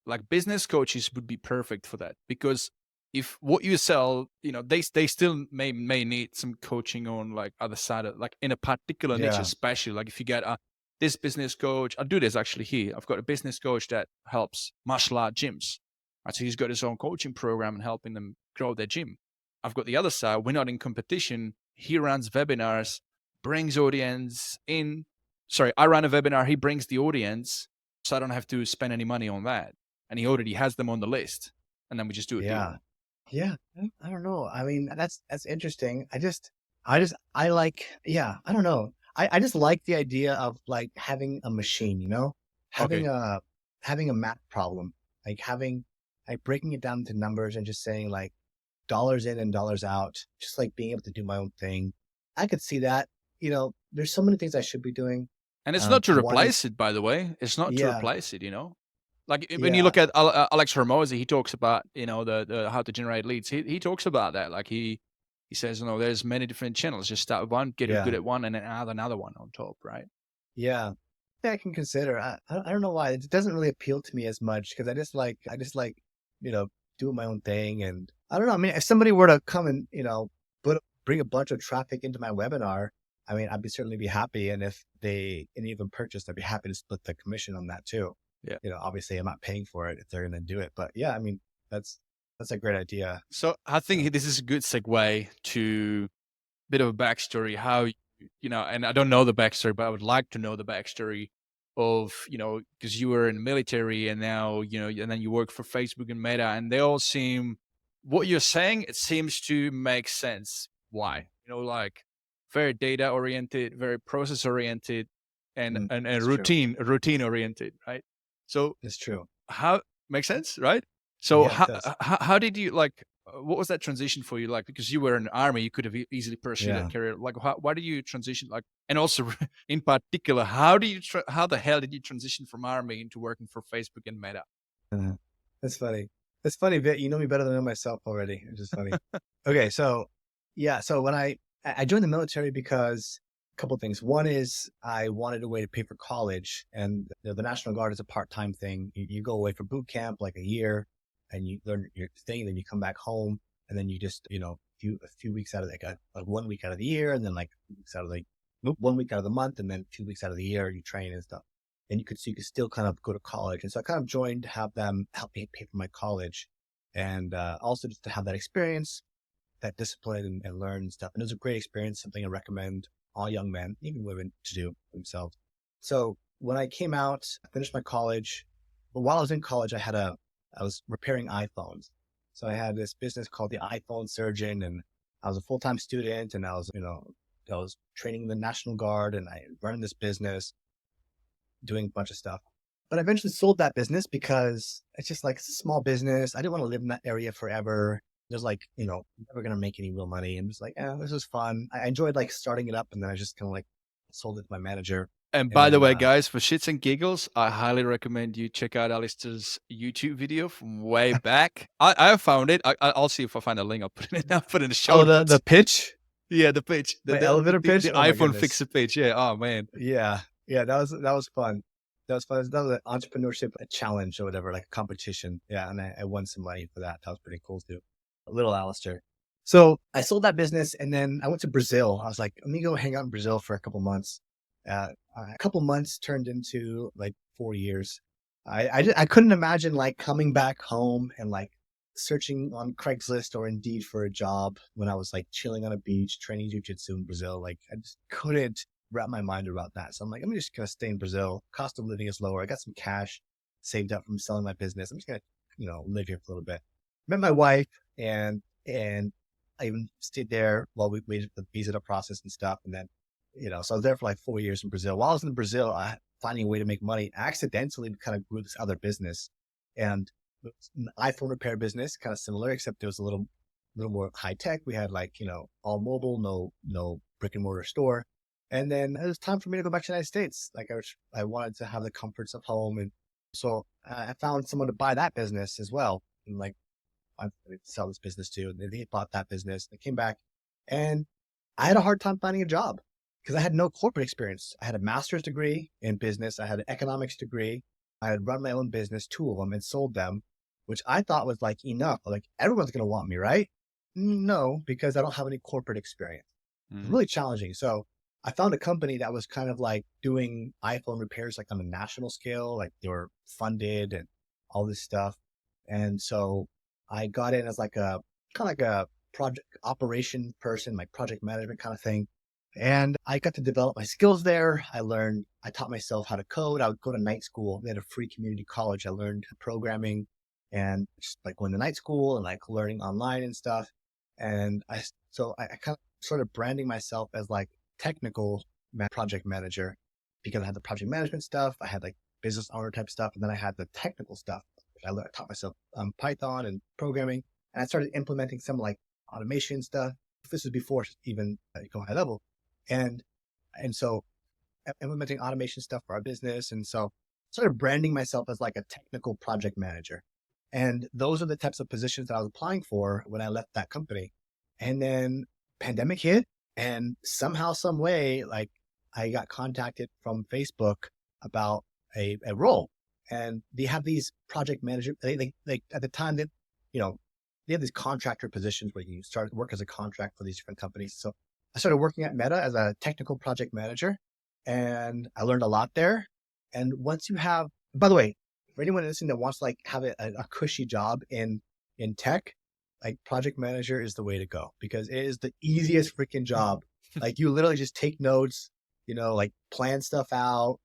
Like business coaches would be perfect for that, because if what you sell, they still may need some coaching on like other side of, like in a particular niche, especially like if you get this business coach, I'll do this actually here. I've got a business coach that helps martial art gyms. Right? So he's got his own coaching program and helping them grow their gym. I've got the other side. We're not in competition. He runs webinars, brings audience in. Sorry, I run a webinar. He brings the audience, so I don't have to spend any money on that. And he already has them on the list. And then we just do a deal. Yeah. I don't know. I mean, that's interesting. I don't know. I just like the idea of like having a machine, having a math problem, like breaking it down to numbers and just saying like dollars in and dollars out, just like being able to do my own thing. I could see that, there's so many things I should be doing. And it's not to replace it, by the way. It's not to replace it, Like when you look at Alex Hormozi, he talks about, the how to generate leads. He talks about that. Like he says, there's many different channels. Just start with one, get good at one, and then add another one on top, right? Yeah. I can consider. I don't know why. It doesn't really appeal to me as much because I just like, doing my own thing. And I don't know. I mean, if somebody were to come and, bring a bunch of traffic into my webinar, I mean, I'd certainly be happy. And if any of them purchased, I'd be happy to split the commission on that too. Yeah. Obviously I'm not paying for it if they're going to do it, but I mean, that's a great idea. So I think this is a good segue to a bit of a backstory, how, and I don't know the backstory, but I would like to know the backstory of, because you were in the military and now, and then you work for Facebook and Meta, and they all seem, what you're saying, it seems to make sense. Why? Like very data oriented, very process oriented, and routine oriented, right? So it's true. How makes sense, right? So how did you what was that transition for you? Like, because you were in the army, you could have easily pursued that career. Like, why did you transition? Like, and also in particular, how the hell did you transition from army into working for Facebook and Meta? That's funny. That's funny, Vit. You know me better than I know myself already. It's just funny. Okay. So when I joined the military because a couple of things. One is I wanted a way to pay for college, and the National Guard is a part-time thing. You go away for boot camp like a year and you learn your thing, then you come back home, and then you just, a few weeks out of like 1 week out of the year, and then like 1 week out of the month, and then 2 weeks out of the year, you train and stuff. And you could still kind of go to college. And so I kind of joined to have them help me pay for my college, and also just to have that experience, that discipline and learn and stuff. And it was a great experience, something I recommend all young men, even women, to do themselves. So when I came out, I finished my college, but while I was in college, I was repairing iPhones. So I had this business called the iPhone Surgeon, and I was a full-time student, and I was training the National Guard, and I running this business, doing a bunch of stuff. But I eventually sold that business because it's just like, it's a small business. I didn't want to live in that area forever. There's like, never going to make any real money. And just like, this was fun. I enjoyed like starting it up, and then I just kind of like sold it to my manager. And by the way, guys, for shits and giggles, I highly recommend you check out Alister's YouTube video from way back. I found it. I'll see if I find a link. I'll put it in the show. Oh, the pitch? Yeah, the pitch. The elevator pitch? The iPhone fixer pitch. Yeah. Oh, man. Yeah. Yeah, that was fun. That was fun. That was an entrepreneurship challenge or whatever, like a competition. Yeah, and I won some money for that. That was pretty cool too. A little Alister. So I sold that business, and then I went to Brazil. I was like, let me go hang out in Brazil for a couple months. A couple months turned into like 4 years. I couldn't imagine like coming back home and like searching on Craigslist or Indeed for a job when I was like chilling on a beach, training jiu-jitsu in Brazil. Like I just couldn't wrap my mind around that. So I'm like, I'm just going to stay in Brazil. Cost of living is lower. I got some cash saved up from selling my business. I'm just going to, live here for a little bit. Met my wife and I even stayed there while we waited for the visa process and stuff. And then, so I was there for like 4 years in Brazil. While I was in Brazil, finding a way to make money, I accidentally kind of grew this other business. And it was an iPhone repair business, kind of similar, except it was a little more high tech. We had like, all mobile, no brick and mortar store. And then it was time for me to go back to the United States. Like I wanted to have the comforts of home. And so I found someone to buy that business as well. And like, I sell this business too. And they bought that business. They came back and I had a hard time finding a job because I had no corporate experience. I had a master's degree in business. I had an economics degree. I had run my own business, 2 of them, and sold them, which I thought was like enough. Like everyone's going to want me, right? No, because I don't have any corporate experience. It's really challenging. So I found a company that was kind of like doing iPhone repairs, like on a national scale, like they were funded and all this stuff. And so I got in as like a kind of like a project operation person, like project management kind of thing. And I got to develop my skills there. I taught myself how to code. I would go to night school. They had a free community college. I learned programming and just like going to night school and like learning online and stuff. And I kind of started branding myself as like technical project manager because I had the project management stuff. I had like business owner type stuff. And then I had the technical stuff. I taught myself Python and programming. And I started implementing some like automation stuff. This was before even go high level. And so implementing automation stuff for our business. And so I started branding myself as like a technical project manager. And those are the types of positions that I was applying for when I left that company. And then pandemic hit and somehow, some way, like I got contacted from Facebook about a role. And they have these project manager, they at the time that, they have these contractor positions where you start to work as a contract for these different companies. So I started working at Meta as a technical project manager and I learned a lot there. And once you have, by the way, for anyone listening that wants to like have a cushy job in tech, like project manager is the way to go because it is the easiest freaking job. Like you literally just take notes, like plan stuff out,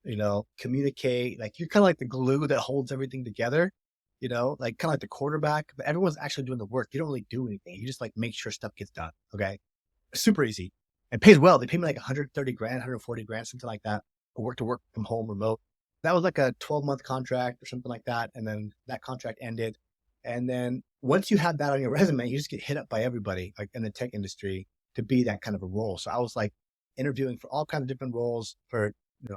communicate, like you're kind of like the glue that holds everything together, like kind of like the quarterback, but everyone's actually doing the work. You don't really do anything. You just like make sure stuff gets done. Okay. Super easy and pays well. They pay me like 130 grand, 140 grand, something like that. To work from home remote. That was like a 12-month contract or something like that. And then that contract ended. And then once you have that on your resume, you just get hit up by everybody like in the tech industry to be that kind of a role. So I was like interviewing for all kinds of different roles for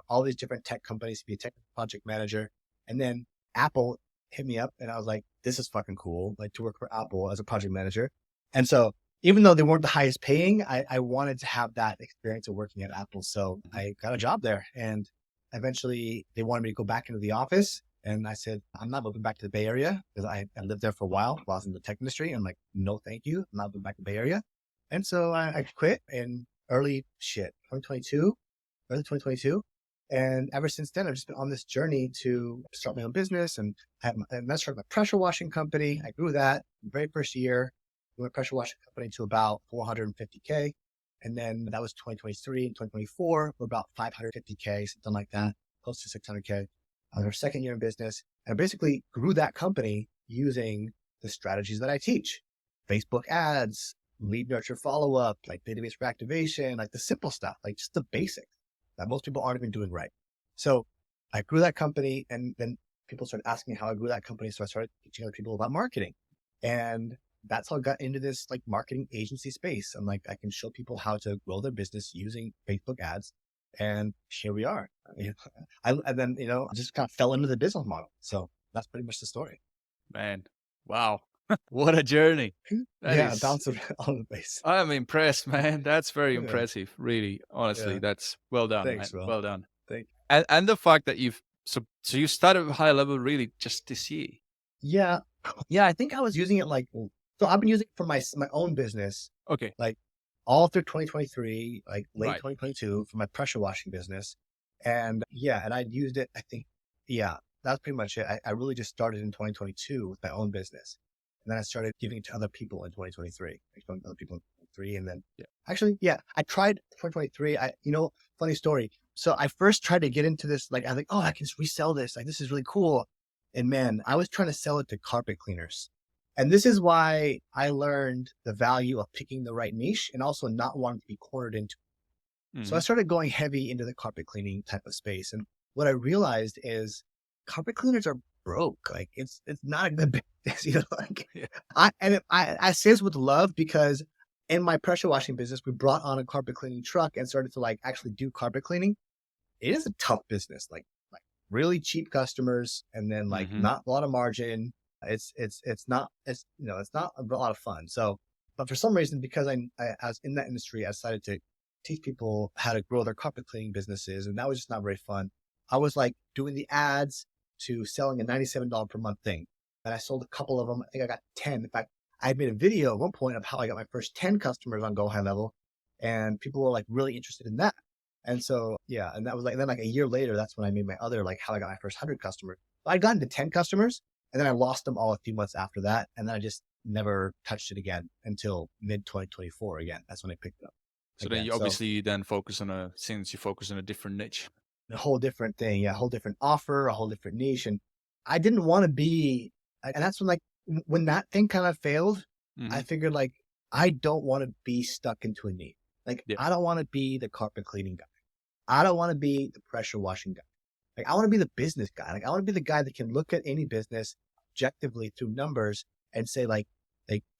all these different tech companies to be a tech project manager. And then Apple hit me up and I was like, this is fucking cool, like to work for Apple as a project manager. And so even though they weren't the highest paying, I wanted to have that experience of working at Apple. So I got a job there and eventually they wanted me to go back into the office. And I said, I'm not moving back to the Bay Area because I lived there for a while I was in the tech industry. I'm like, no, thank you. I'm not moving back to the Bay Area. And so I quit in early 2022. And ever since then, I've just been on this journey to start my own business. And I started my pressure washing company. I grew that the very first year. We went pressure washing company to about 450K. And then that was 2023 and 2024. We're about 550K, something like that, close to 600K. Our second year in business. And I basically grew that company using the strategies that I teach. Facebook ads, lead nurture follow-up, like database reactivation, like the simple stuff, like just the basics that most people aren't even doing right. So I grew that company and then people started asking me how I grew that company. So I started teaching other people about marketing. And that's how I got into this like marketing agency space. I'm like, I can show people how to grow their business using Facebook ads. And here we are. And then, just kind of fell into the business model. So that's pretty much the story. Man, wow. What a journey. Bounce around all the place. I'm impressed, man. That's very impressive. Really, honestly, that's well done. Thanks, man. bro. Well done. Thank you. And the fact that so you started with high level really just this year. Yeah. I think I was using it so I've been using it for my own business. Okay. Like all through 2023, like late 2022 for my pressure washing business. And and I'd used it, I think, that's pretty much it. I really just started in 2022 with my own business. And then I started giving it to other people in 2023. I found other people in 2023. And then Yeah. actually, I tried 2023. Funny story. So I first tried to get into this, like, I was like, oh, I can resell this. Like, this is really cool. And man, I was trying to sell it to carpet cleaners. And this is why I learned the value of picking the right niche and also not wanting to be cornered into. So I started going heavy into the carpet cleaning type of space. And what I realized is carpet cleaners are broke. Like it's not a good business, like Yeah. I say this with love because in my pressure washing business, we brought on a carpet cleaning truck and started to like actually do carpet cleaning. It is a tough business, like really cheap customers and then like not a lot of margin. It's not a lot of fun. So, but for some reason, because I was in that industry, I decided to teach people how to grow their carpet cleaning businesses. And that was just not very fun. I was like doing the ads to selling a $97 per month thing. And I sold a couple of them. I think I got 10. In fact, I had made a video at one point of how I got my first 10 customers on Go High Level, and people were like really interested in that. And so, yeah. And that was like, then like a year later, that's when I made my other, like how I got my first 100 customers. But I'd gotten to 10 customers and then I lost them all a few months after that. And then I just never touched it again until mid 2024 again. That's when I picked it up. So then you obviously then focus on a different niche. A whole different thing. Yeah. A whole different offer, a whole different niche. And I didn't want to be, and that's when like, when that thing kind of failed, I figured like, I don't want to be stuck into a niche. Like, I don't want to be the carpet cleaning guy. I don't want to be the pressure washing guy. Like, I want to be the business guy. Like, I want to be the guy that can look at any business objectively through numbers and say like,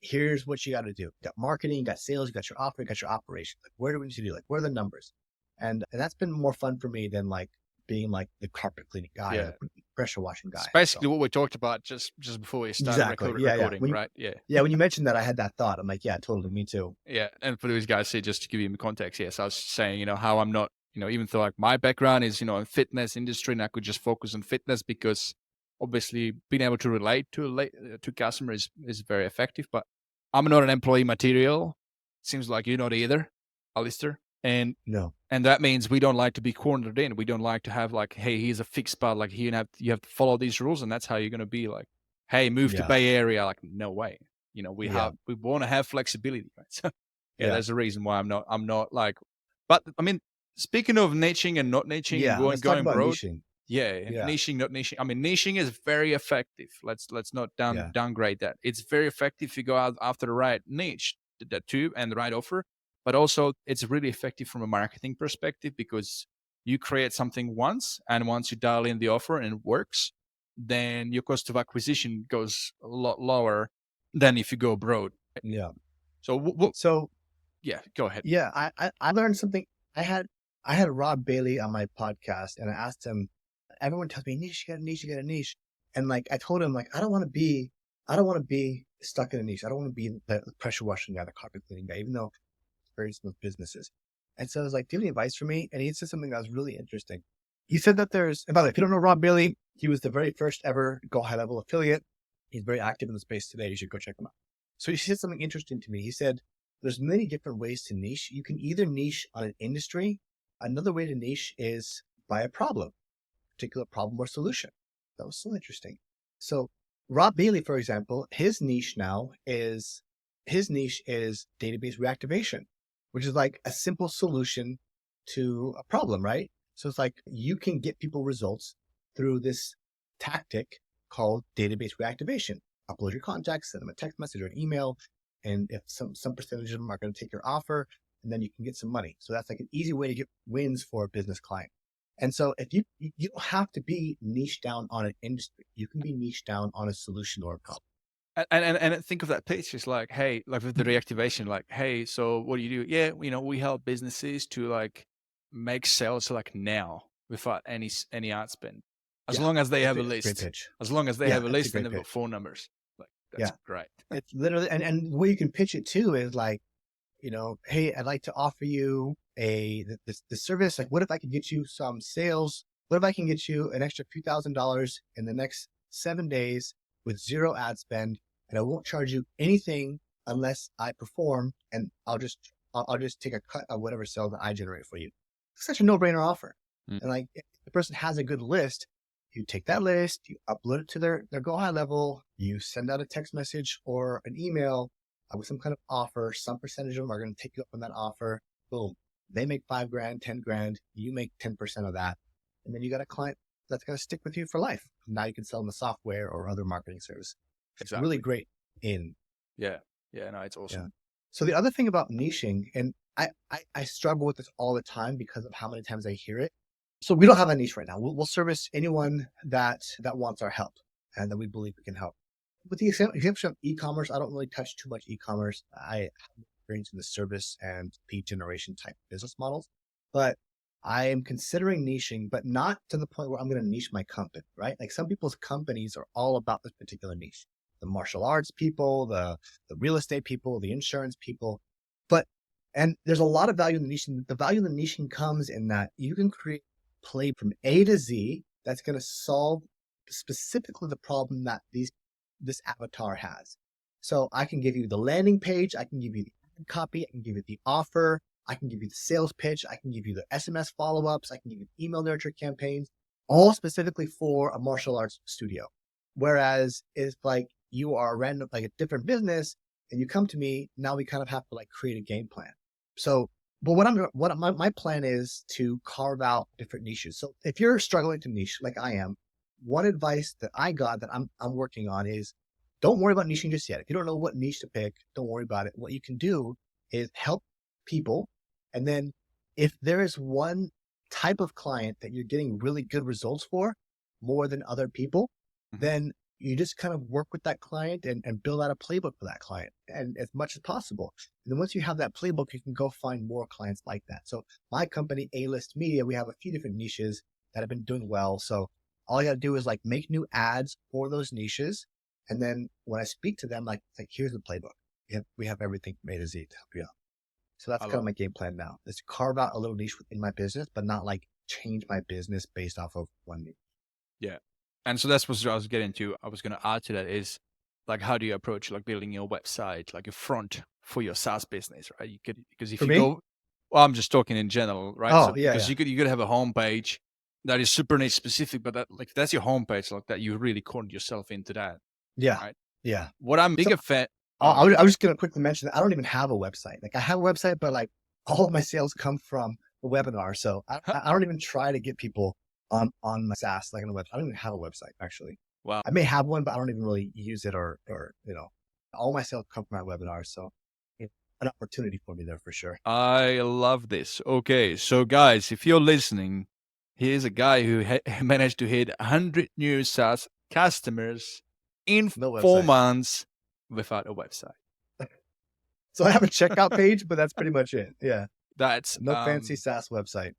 here's what you got to do. You got marketing, you got sales, you got your offer, you got your operations. Like, where do we need to do? Like, what are the numbers? And that's been more fun for me than like being like the carpet cleaning guy, or the pressure washing guy. It's basically what we talked about just before we started recording, right? When you mentioned that, I had that thought. I'm like, yeah, totally, me too. Yeah, and for these guys here, just to give you context, yes, I was saying, how I'm not, even though like my background is, in fitness industry, and I could just focus on fitness because obviously being able to relate to customers is very effective. But I'm not an employee material. Seems like you're not either, Alister. And no. And that means we don't like to be cornered in. We don't like to have like, hey, here's a fixed spot. Like you have to follow these rules, and that's how you're going to be like, hey, move to Bay Area. Like, no way. We want to have flexibility, right? So there's a reason why I'm not like, but I mean, speaking of niching and not niching and going broad. Niching. Niching, not niching. I mean, niching is very effective. Let's not downgrade that. It's very effective if you go out after the right niche, the tube and the right offer. But also, it's really effective from a marketing perspective because you create something once, and once you dial in the offer and it works, then your cost of acquisition goes a lot lower than if you go broad. Yeah. So go ahead. Yeah, I learned something. I had Rob Bailey on my podcast, and I asked him. Everyone tells me, niche, you got a niche, and like I told him, like I don't want to be stuck in a niche. I don't want to be the pressure washing guy, the carpet cleaning guy, even though very smooth businesses. And so I was like, do you have any advice for me? And he said something that was really interesting. He said that and by the way, if you don't know Rob Bailey, he was the very first ever Go High Level affiliate. He's very active in the space today. You should go check him out. So he said something interesting to me. He said, there's many different ways to niche. You can either niche on an industry. Another way to niche is by a problem, particular problem or solution. That was so interesting. So Rob Bailey, for example, his niche is database reactivation, which is like a simple solution to a problem, right? So it's like you can get people results through this tactic called database reactivation. Upload your contacts, send them a text message or an email, and if some percentage of them are going to take your offer, and then you can get some money. So that's like an easy way to get wins for a business client. And so if you don't have to be niche down on an industry, you can be niche down on a solution or a problem. And think of that pitch. It's like, hey, like with the reactivation, like, hey, so what do you do? Yeah, we help businesses to like make sales like now without any ad spend, as long as they have a list. As long as they have a list and they've got phone numbers. Like that's great. It's literally, and the way you can pitch it too is like, hey, I'd like to offer you the service. Like, what if I could get you some sales? What if I can get you an extra few $1,000s in the next 7 days with zero ad spend, and I won't charge you anything unless I perform, and I'll just take a cut of whatever sales that I generate for you. It's such a no-brainer offer. And like, if the person has a good list, you take that list, you upload it to their Go High Level, you send out a text message or an email with some kind of offer. Some percentage of them are going to take you up on that offer. Boom. They make $5,000, $10,000. You make 10% of that. And then you got a client that's going to stick with you for life. Now you can sell them the software or other marketing service. It's really great in. Yeah. Yeah. No, it's awesome. Yeah. So the other thing about niching, and I struggle with this all the time because of how many times I hear it. So we don't have a niche right now. We'll service anyone that wants our help and that we believe we can help. With the exception of e-commerce, I don't really touch too much e-commerce. I have experience in the service and lead generation type business models, but I am considering niching, but not to the point where I'm going to niche my company, right? Like some people's companies are all about this particular niche. The martial arts people, the real estate people, the insurance people. And there's a lot of value in the niching. The value in the niching comes in that you can create play from A to Z that's going to solve specifically the problem that this avatar has. So I can give you the landing page, I can give you the ad copy, I can give you the offer, I can give you the sales pitch, I can give you the SMS follow-ups, I can give you email nurture campaigns, all specifically for a martial arts studio. Whereas if like you are random, like a different business, and you come to me, now we kind of have to like create a game plan. So, but my plan is to carve out different niches. So if you're struggling to niche like I am, one advice that I got that I'm working on is don't worry about niching just yet. If you don't know what niche to pick, don't worry about it. What you can do is help people. And then if there is one type of client that you're getting really good results for more than other people, then you just kind of work with that client and build out a playbook for that client and as much as possible. And then once you have that playbook, you can go find more clients like that. So my company, A-List Media, we have a few different niches that have been doing well. So all I got to do is like make new ads for those niches. And then when I speak to them, like here's the playbook. We have everything from A to Z to help you out. So that's kind of my game plan now, is to carve out a little niche within my business, but not like change my business based off of one niche. Yeah. And so that's what I was getting to. I was going to add to that is like, how do you approach like building your website, like a front for your SaaS business, right? Because if you go, well, I'm just talking in general, right? Oh, so, yeah. Because you could have a homepage that is super niche specific, but that's your homepage, like that you really cornered yourself into that. Yeah. Right? Yeah. What I'm bigger fan. I was just going to quickly mention that I don't even have a website. Like I have a website, but like all of my sales come from the webinar. So I don't even try to get people on my SaaS, like on a website. I don't even have a website actually. Wow. I may have one, but I don't even really use it or all my sales come from my webinars. So it's an opportunity for me there for sure. I love this. Okay. So guys, if you're listening, here's a guy who managed to hit 100 new SaaS customers in 4 months without a website. So I have a checkout page, but that's pretty much it. Yeah. That's no fancy SaaS website.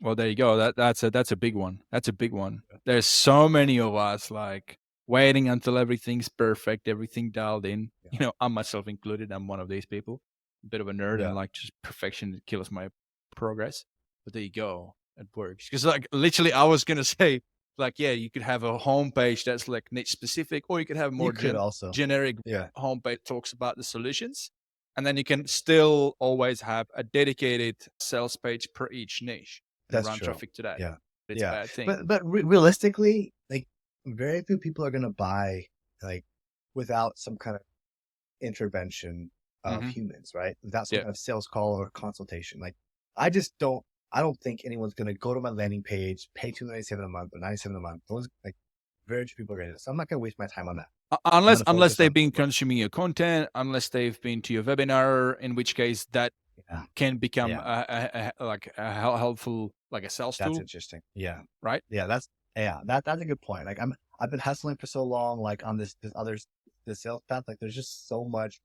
Well, there you go. That's a big one. That's a big one. There's so many of us like waiting until everything's perfect, everything dialed in. Yeah. You know, I'm myself included. I'm one of these people, a bit of a nerd, and like just perfection kills my progress. But there you go. It works. Because like literally I was going to say like, yeah, you could have a homepage that's like niche specific, or you could have more generic homepage talks about the solutions. And then you can still always have a dedicated sales page per each niche. That's run true. Traffic to that. Yeah. It's a bad thing. But realistically, like very few people are going to buy like without some kind of intervention of humans, right? Without some kind of sales call or consultation. Like I don't think anyone's going to go to my landing page, pay $297 a month or $97 a month. Those like very few people are going to. So I'm not going to waste my time on that. Unless they've been consuming your content, unless they've been to your webinar, in which case that can become a helpful, like a sales tool. That's interesting. Yeah. Right. Yeah. That's a good point. Like I've been hustling for so long, like on this sales path. Like there's just so much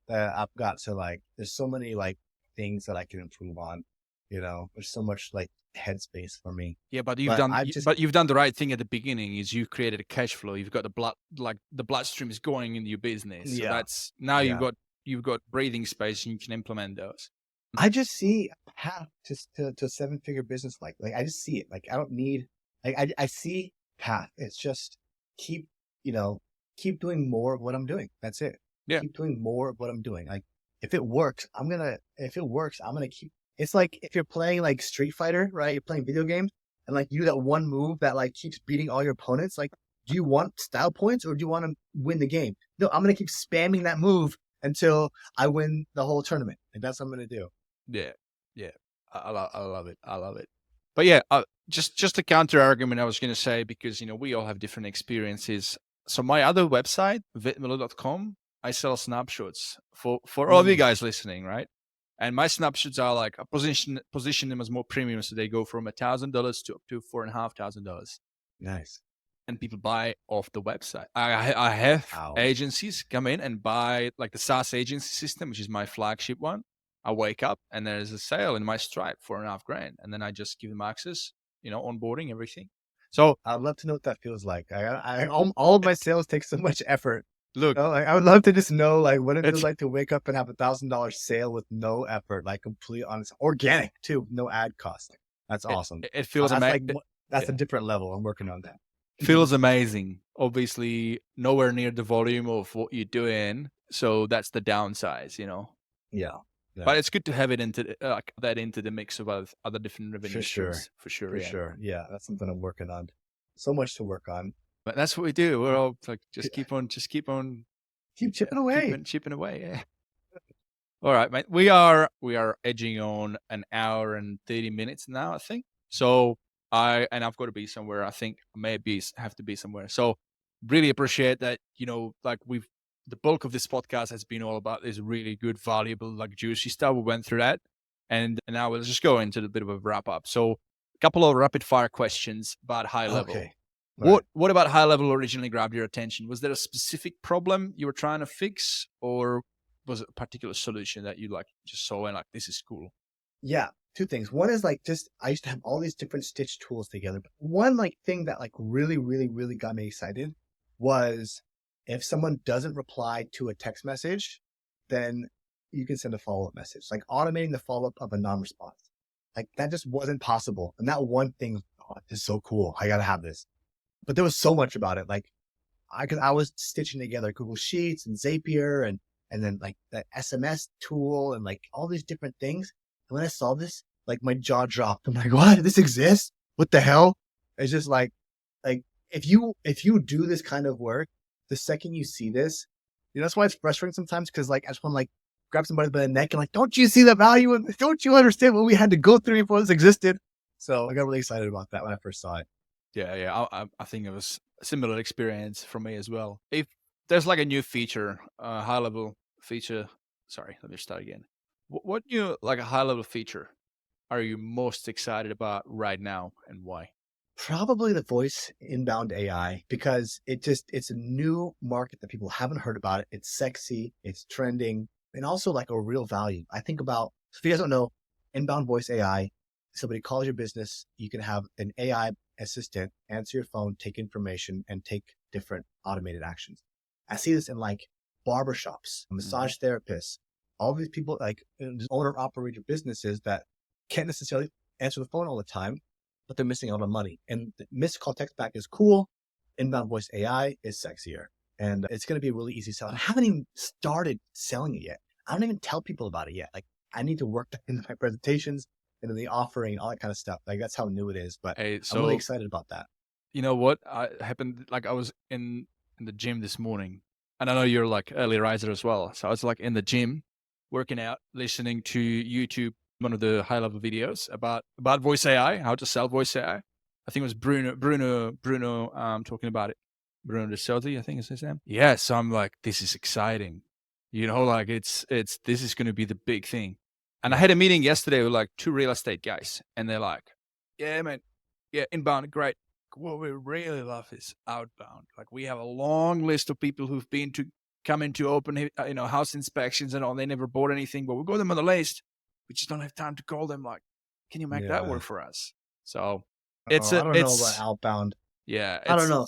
that I've got to like. There's so many like things that I can improve on. You know, there's so much like headspace for me. Yeah, but you've done the right thing at the beginning. Is you've created a cash flow. You've got the bloodstream is going into your business. So that's now you've got breathing space and you can implement those. I just see a path to a 7-figure business. Like I just see it. Like I don't need. Like I see path. It's just keep doing more of what I'm doing. That's it. Yeah. Keep doing more of what I'm doing. Like if it works, I'm gonna keep. It's like if you're playing like Street Fighter, right? You're playing video games. and like you do that one move that like keeps beating all your opponents. Like, do you want style points or do you want to win the game? No, I'm going to keep spamming that move until I win the whole tournament. And that's what I'm going to do. Yeah. Yeah. I love it. I love it. But yeah, just a counter argument I was going to say, because, we all have different experiences. So my other website, vitmiller.com, I sell snapshots for all of you guys listening, right? And my snapshots are like, I position them as more premium. So they go from $1,000 to up to $4,500. Nice. And people buy off the website. I have Wow. agencies come in and buy like the SaaS agency system, which is my flagship one. I wake up and there's a sale in my Stripe for $5,000, and then I just give them access, onboarding, everything. So I'd love to know what that feels like. All of my sales take so much effort. look, Like, I would love to just know like what it feels like to wake up and have $1,000 sale with no effort, like complete honest, organic too, no ad cost. That's awesome. It feels amazing. That's a different level. I'm working on that. Feels amazing. Obviously, nowhere near the volume of what you're doing. So that's the downside, Yeah. But it's good to have it into the mix of other different revenue For sure. streams. For sure. For sure. Yeah, that's something I'm working on. So much to work on. But that's what we do. We're all like, keep chipping away. Chipping away. Yeah. All right, mate. We are edging on an hour and 30 minutes now, I think. So I've got to be somewhere. I think maybe have to be somewhere. So really appreciate that. The bulk of this podcast has been all about this really good, valuable, like juicy stuff. We went through that, and now we'll just go into a bit of a wrap up. So a couple of rapid fire questions about HighLevel. Okay. What about HighLevel originally grabbed your attention? Was there a specific problem you were trying to fix, or was it a particular solution that you just saw and this is cool? Yeah, two things. One is I used to have all these different stitch tools together. But one thing that really, really, really got me excited was if someone doesn't reply to a text message, then you can send a follow-up message, like automating the follow-up of a non-response. Like that just wasn't possible. And that one thing, this is so cool. I got to have this. But there was so much about it. I was stitching together Google Sheets and Zapier and then that SMS tool and all these different things. And when I saw this, my jaw dropped. I'm like, what? This exists? What the hell? It's just if you do this kind of work, the second you see this, that's why it's frustrating sometimes, because I just want to grab somebody by the neck and don't you see the value in this? Don't you understand what we had to go through before this existed? So I got really excited about that when I first saw it. Yeah. I think it was a similar experience for me as well. If there's a new feature, HighLevel feature. Sorry, let me start again. What new a HighLevel feature are you most excited about right now, and why? Probably the voice inbound AI, because it's a new market that people haven't heard about. It's sexy, it's trending, and also a real value. I think about, if you guys don't know, inbound voice AI, somebody calls your business, you can have an AI assistant answer your phone, take information, and take different automated actions. I see this in barbershops, massage therapists, all these people, owner operator businesses that can't necessarily answer the phone all the time, but they're missing out on money. And the missed call text back is cool. Inbound voice AI is sexier. And it's going to be a really easy sell. I haven't even started selling it yet. I don't even tell people about it yet. I need to work that into my presentations and in the offering, all that kind of stuff. That's how new it is. But I'm really excited about that. You know what happened? I was in the gym this morning, and I know you're early riser as well. So I was in the gym, working out, listening to YouTube, one of the HighLevel videos about voice AI, how to sell voice AI. I think it was Bruno talking about it. Bruno De Sotti, I think is his name. Yeah, so I'm this is exciting. This is going to be the big thing. And I had a meeting yesterday with 2 real estate guys, and they're yeah, man, yeah, inbound, great. What we really love is outbound. We have a long list of people who've come in to open, house inspections and all. They never bought anything, but we got them on the list. We just don't have time to call them. Can you make that work for us? So I don't know about outbound. Yeah, I don't know.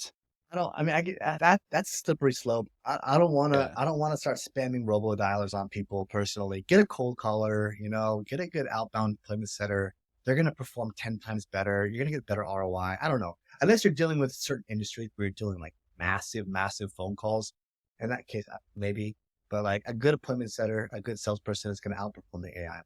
That's a slippery slope. I don't want to. I don't want to start spamming robo dialers on people personally. Get a cold caller. Get a good outbound appointment setter. They're gonna perform 10 times better. You're gonna get better ROI. I don't know, unless you're dealing with certain industries where you're doing massive phone calls. In that case, maybe. But a good appointment setter, a good salesperson is gonna outperform the AI.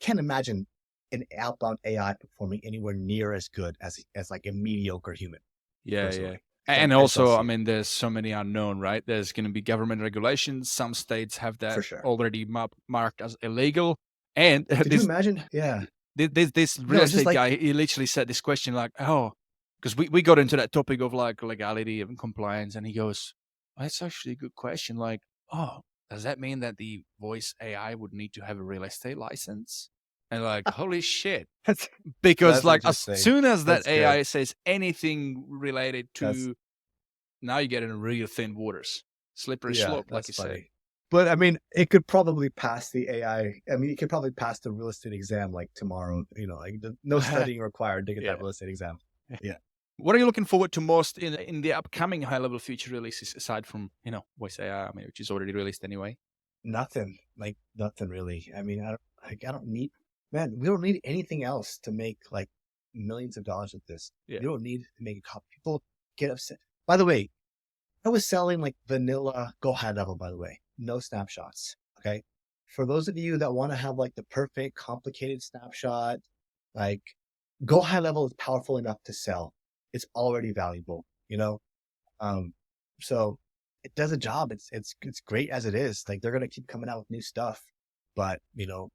Can't imagine an outbound AI performing anywhere near as good as like a mediocre human. Yeah. Personally. And I just don't also, see I it, mean, there's so many unknown, right? There's going to be government regulations. Some states have that for sure. already marked as illegal. And Could you imagine? Yeah. this real No, it's just estate like, guy, he literally said this question like, oh, because we got into that topic of like legality and compliance, and he goes, that's actually a good question. Like, oh, does that mean that the voice AI would need to have a real estate license? And like, holy shit. that's, Because that's like as interesting. soon as that That's good. AI says anything related That's, to, now you get in real thin waters, slippery slope, like that's you say. funny. But I mean, it could probably pass the AI. I mean, it could probably pass the real estate exam like tomorrow. Like no studying required to get Yeah. that real estate exam. Yeah. What are you looking forward to most in the upcoming high-level feature releases, aside from, voice AI, I mean, which is already released anyway? Nothing. Like nothing really. I mean, I don't need. Man, we don't need anything else to make like millions of dollars with this. Yeah. You don't need to make a copy. People get upset. By the way, I was selling like vanilla Go High Level, by the way. No snapshots. Okay. For those of you that want to have like the perfect complicated snapshot, like Go High Level is powerful enough to sell. It's already valuable, so it does a job. It's great as it is. Like they're going to keep coming out with new stuff, but don't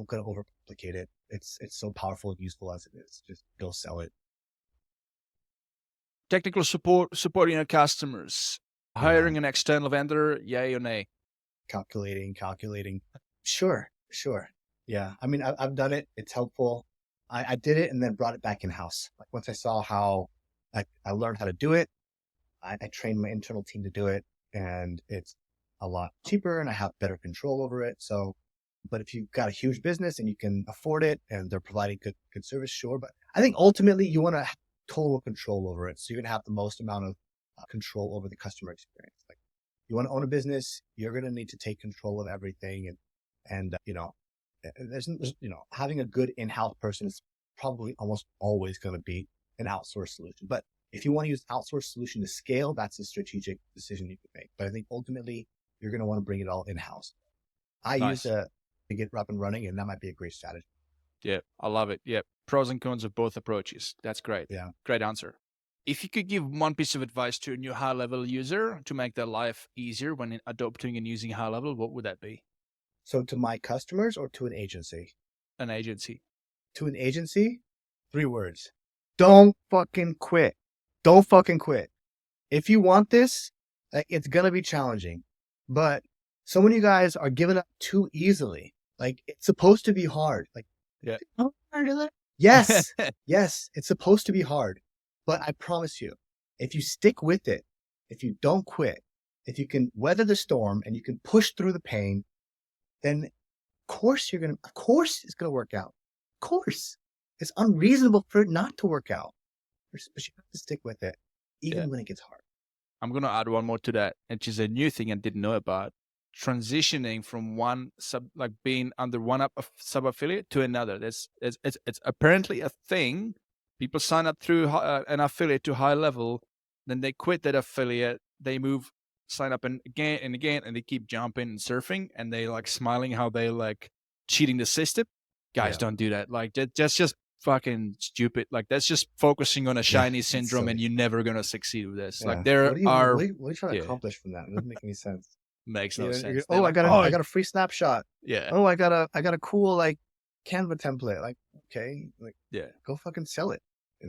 going to overcomplicate it. It's so powerful and useful as it is. Just go sell it. Technical support, supporting your customers, hiring an external vendor, yay or nay? Calculating. Sure. Yeah. I mean, I've done it. It's helpful. I did it and then brought it back in house. Like once I saw how I learned how to do it, I trained my internal team to do it, and it's a lot cheaper and I have better control over it. So, but if you've got a huge business and you can afford it and they're providing good service, sure. But I think ultimately you want to have total control over it. So you're going to have the most amount of control over the customer experience. Like you want to own a business, you're going to need to take control of everything. And there's having a good in-house person is probably almost always going to be an outsourced solution. But if you want to use outsourced solution to scale, that's a strategic decision you can make. But I think ultimately you're going to want to bring it all in-house. I use it to get up and running, and that might be a great strategy. Yeah, I love it. Yeah, pros and cons of both approaches. That's great. Yeah, great answer. If you could give one piece of advice to a new high-level user to make their life easier when adopting and using high-level, what would that be? So to my customers or to an agency? An agency. To an agency, 3 words. Don't fucking quit. Don't fucking quit. If you want this, like, it's going to be challenging, but some of you guys are giving up too easily. Like it's supposed to be hard. Like, yeah. Yes. Yes. It's supposed to be hard, but I promise you, if you stick with it, if you don't quit, if you can weather the storm and you can push through the pain, then of course it's going to work out. Of course. It's unreasonable for it not to work out, but you have to stick with it, even when it gets hard. I'm going to add one more to that, which is a new thing I didn't know about. Transitioning from one being under one sub affiliate to another. It's apparently a thing. People sign up through an affiliate to HighLevel, then they quit that affiliate, they sign up again, and they keep jumping and surfing, and they like smiling how they like cheating the system. Guys, don't do that. Like that's just fucking stupid. Like that's just focusing on a shiny syndrome, and you're never gonna succeed with this. Like what are you trying to accomplish from that? It doesn't make any sense. Makes no sense. I got a free snapshot. Yeah. Oh, I got a cool like Canva template. Like, okay, like go fucking sell it.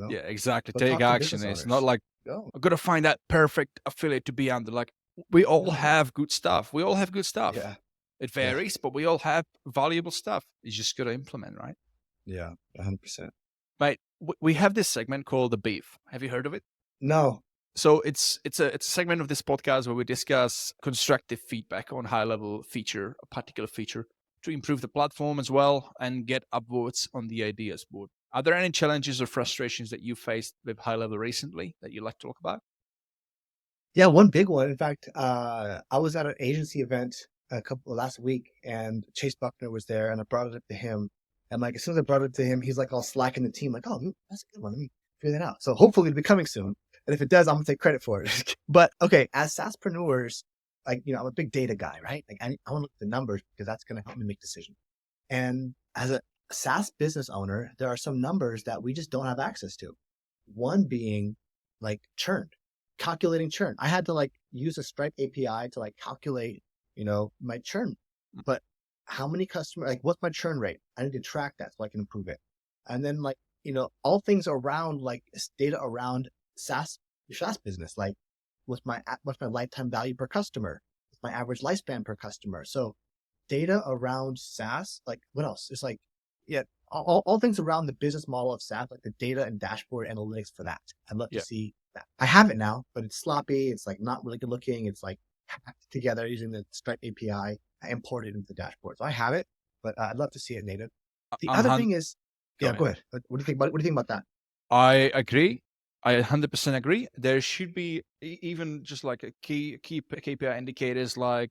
Yeah, exactly. Take action. It's not like I'm gonna find that perfect affiliate to be under. Like we all have good stuff. Yeah. It varies, but we all have valuable stuff. You just gotta implement, right? Yeah, 100%. Mate, we have this segment called The Beef. Have you heard of it? No. So it's a segment of this podcast where we discuss constructive feedback on high-level feature, a particular feature, to improve the platform as well and get upvotes on the ideas board. Are there any challenges or frustrations that you faced with HighLevel recently that you'd like to talk about? Yeah, one big one. In fact, I was at an agency event last week, and Chase Buckner was there, and I brought it up to him. And like as soon as I brought it to him, he's like all slacking the team, like, "Oh, that's a good one. Let me figure that out." So hopefully it'll be coming soon. And if it does, I'm gonna take credit for it. But okay, as SaaSpreneurs, like I'm a big data guy, right? Like I want to look at the numbers because that's gonna help me make decisions. And as a SaaS business owner, there are some numbers that we just don't have access to. One being like churn, calculating churn. I had to like use a Stripe API to like calculate, my churn. But how many customers, like what's my churn rate? I need to track that so I can improve it. And then like, all things around like data around SaaS business, like what's my lifetime value per customer? What's my average lifespan per customer? So data around SaaS, like what else? It's like, yeah, all things around the business model of SaaS, like the data and dashboard analytics for that. I'd love to see that. I have it now, but it's sloppy. It's like not really good looking. It's like hacked together using the Stripe API. I imported it into the dashboard. So I have it, but I'd love to see it native. The other thing is, go ahead. What do you think about that? I agree. I 100% agree. There should be even just like a key KPI indicators like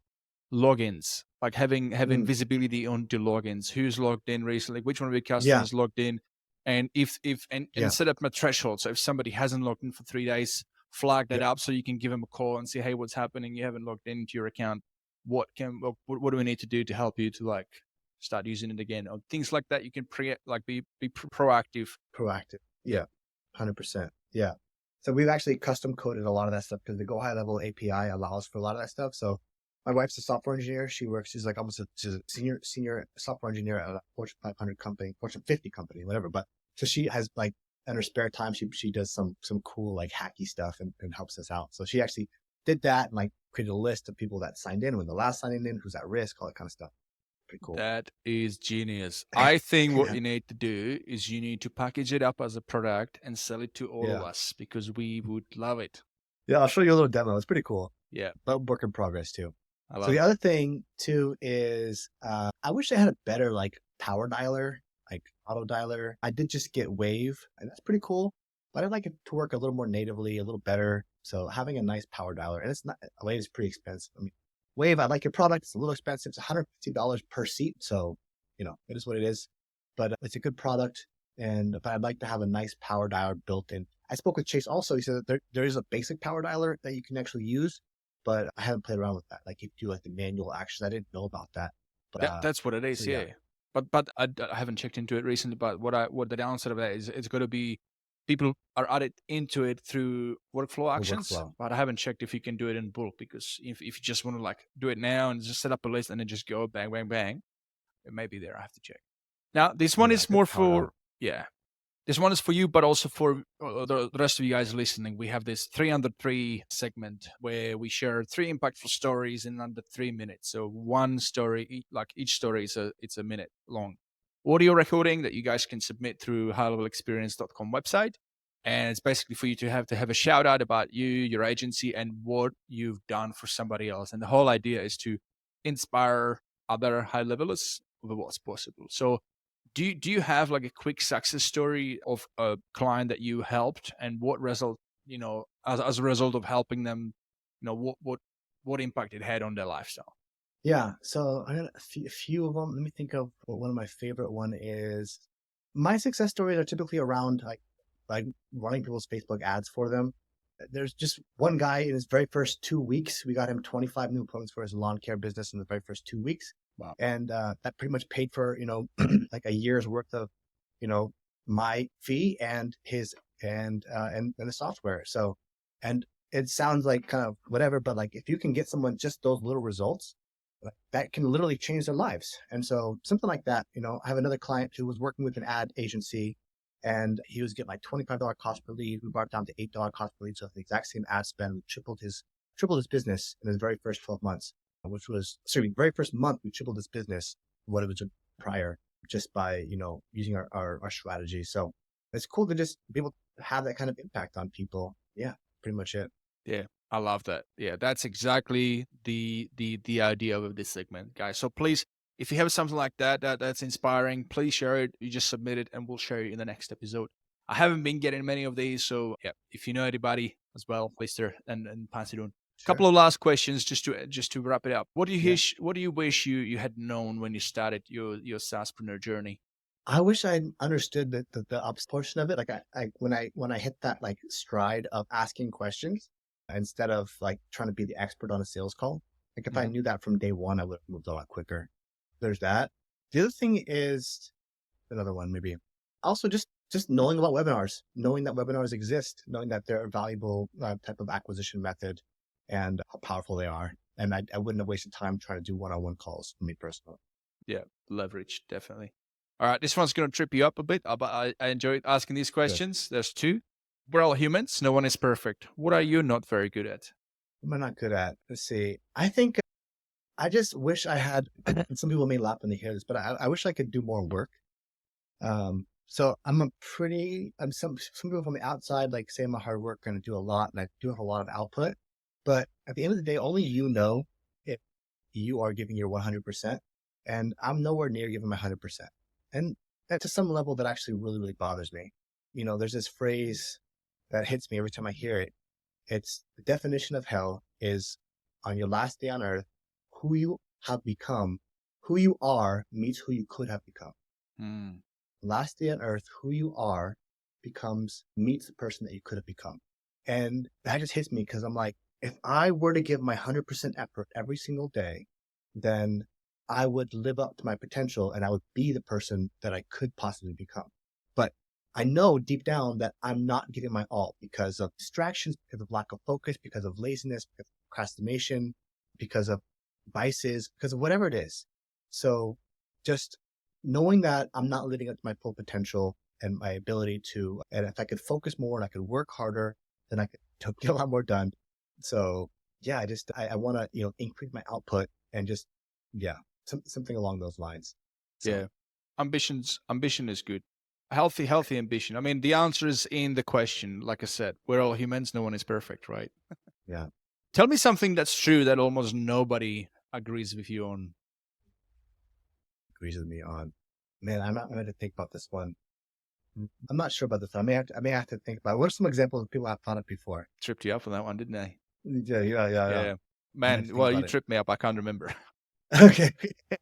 logins, like having visibility onto logins. Who's logged in recently? Which one of your customers logged in? And and set up a threshold. So if somebody hasn't logged in for 3 days, flag that up so you can give them a call and say, hey, what's happening? You haven't logged into your account. What do we need to do to help you to like start using it again? Or things like that. You can be proactive. Proactive. Yeah. 100%. Yeah. So we've actually custom coded a lot of that stuff because the Go HighLevel API allows for a lot of that stuff. So my wife's a software engineer. She's like she's a senior software engineer at a Fortune 500 company, Fortune 50 company, whatever. But so she has like in her spare time, she does some cool like hacky stuff and helps us out. So she actually did that and like created a list of people that signed in, when the last signed in, who's at risk, all that kind of stuff. Pretty cool. That is genius. I think what you need to do is you need to package it up as a product and sell it to all of us because we would love it. Yeah, I'll show you a little demo. It's pretty cool. Yeah. But work in progress too. So the other thing too is I wish I had a better like power dialer, like auto dialer. I did just get Wave, and that's pretty cool, but I'd like it to work a little more natively, a little better. So having a nice power dialer, and it's not, Wave is pretty expensive. I mean, Wave, I like your product. It's a little expensive. It's $150 per seat. So, it is what it is, but it's a good product. But I'd like to have a nice power dialer built in. I spoke with Chase also. He said that there is a basic power dialer that you can actually use, but I haven't played around with that. Like you do like the manual actions. I didn't know about that. But that's what it is. So, yeah. But I haven't checked into it recently. But what the downside of that is, it's going to be people are added into it through workflow actions. But I haven't checked if you can do it in bulk, because if you just want to like do it now and just set up a list and then just go bang, bang, bang, it may be there. I have to check. Now, this one is more for, this one is for you, but also for the rest of you guys listening. We have this 3 under 3 segment where we share 3 impactful stories in under 3 minutes. So one story, like each story it's a minute long audio recording that you guys can submit through HighLevelExperience.com website. And it's basically for you to have a shout out about you, your agency, and what you've done for somebody else. And the whole idea is to inspire other high levelers with what's possible. So do you have like a quick success story of a client that you helped, and what result, as a result of helping them, what impact it had on their lifestyle? Yeah. So I got a few of them. Let me think of what one of my favorite one is. My success stories are typically around like running people's Facebook ads for them. There's just one guy in his very first 2 weeks, we got him 25 new appointments for his lawn care business in the very first 2 weeks. Wow. And that pretty much paid for, like a year's worth of, my fee and his and the software. So, and it sounds like kind of whatever, but like if you can get someone just those little results, that can literally change their lives. And so something like that, I have another client who was working with an ad agency, and he was getting like $25 cost per lead. We brought it down to $8 cost per lead. So the exact same ad spend, we tripled his business in his very first 12 months, very first month, we tripled his business, what it was prior, just by, using our strategy. So it's cool to just be able to have that kind of impact on people. Yeah, pretty much it. Yeah, I love that. Yeah, that's exactly the idea of this segment, guys. So please, if you have something like that's inspiring, please share it. You just submit it and we'll share it in the next episode. I haven't been getting many of these, so yeah, if you know anybody as well, please share and pass it on. Sure. Couple of last questions just to wrap it up. What do you wish you had known when you started your SaaSpreneur journey? I wish I understood the ops portion of it. Like when I hit that like stride of asking questions instead of like trying to be the expert on a sales call. Like if I knew that from day one, I would have moved a lot quicker. There's that. The other thing is another one maybe. Also, just knowing about webinars, knowing that webinars exist, knowing that they're a valuable type of acquisition method and how powerful they are. And I wouldn't have wasted time trying to do one-on-one calls for me personally. Yeah, leverage, definitely. All right, this one's going to trip you up a bit, but I enjoyed asking these questions. Good. There's two. We're all humans. No one is perfect. What are you not very good at? What am I not good at? Let's see. I think I just wish I had, and some people may laugh when they hear this, but I wish I could do more work. So some people from the outside, like say I'm a hard worker and I do a lot and I do have a lot of output, but at the end of the day, only you know if you are giving your 100%, and I'm nowhere near giving my 100%. And to some level that actually really, really bothers me. You know, there's this phrase that hits me every time I hear it. It's the definition of hell is on your last day on earth, who you have become, who you are meets who you could have become. Last day on earth, who you are meets the person that you could have become. And that just hits me because I'm like, if I were to give my 100% effort every single day, then I would live up to my potential and I would be the person that I could possibly become. But I know deep down that I'm not giving my all because of distractions, because of lack of focus, because of laziness, because of procrastination, because of vices, because of whatever it is. So just knowing that I'm not living up to my full potential and my ability to, and if I could focus more and I could work harder, then I could get a lot more done. So yeah, I want to, increase my output and just, something along those lines. So. Yeah. Ambition is good. Healthy ambition. I mean, the answer is in the question. Like I said, we're all humans. No one is perfect, right? Yeah. Tell me something that's true that almost nobody agrees with you on. Agrees with me on. Man, I'm not going to think about this one. I'm not sure about this one. I may have to think about it. What are some examples of people I've thought of before? Tripped you up on that one, didn't I? Yeah. Man, well, you tripped me up. I can't remember. Okay.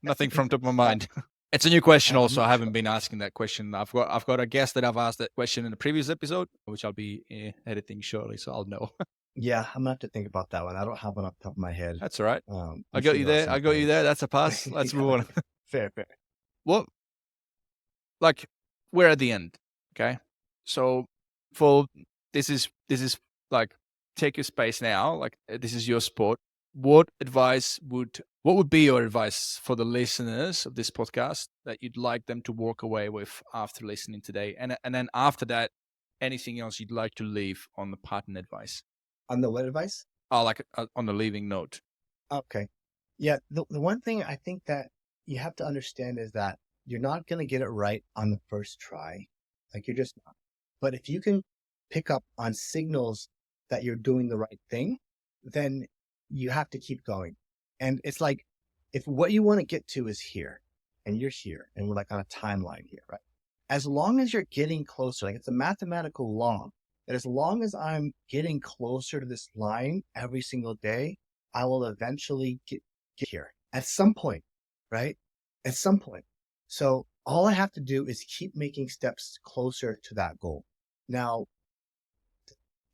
Nothing from top of my mind. It's a new question also. I haven't been asking that question. I've got a guest that I've asked that question in the previous episode, which I'll be editing shortly, so I'll know. Yeah, I'm gonna have to think about that one. I don't have one off the top of my head. That's all right. I got you there. That's a pass. Let's move on. Fair. Well, we're at the end. Okay. So this is like, take your space now. Like, this is your sport. What would be your advice for the listeners of this podcast that you'd like them to walk away with after listening today? And then after that, anything else you'd like to leave on the pattern advice? On the what advice? Oh, on the leaving note. Okay. Yeah. The one thing I think that you have to understand is that you're not going to get it right on the first try. Like, you're just not. But if you can pick up on signals that you're doing the right thing, then you have to keep going. And it's like, if what you want to get to is here and you're here and we're like on a timeline here, right? As long as you're getting closer, like it's a mathematical law that as long as I'm getting closer to this line every single day, I will eventually get here at some point, right? At some point. So all I have to do is keep making steps closer to that goal. Now,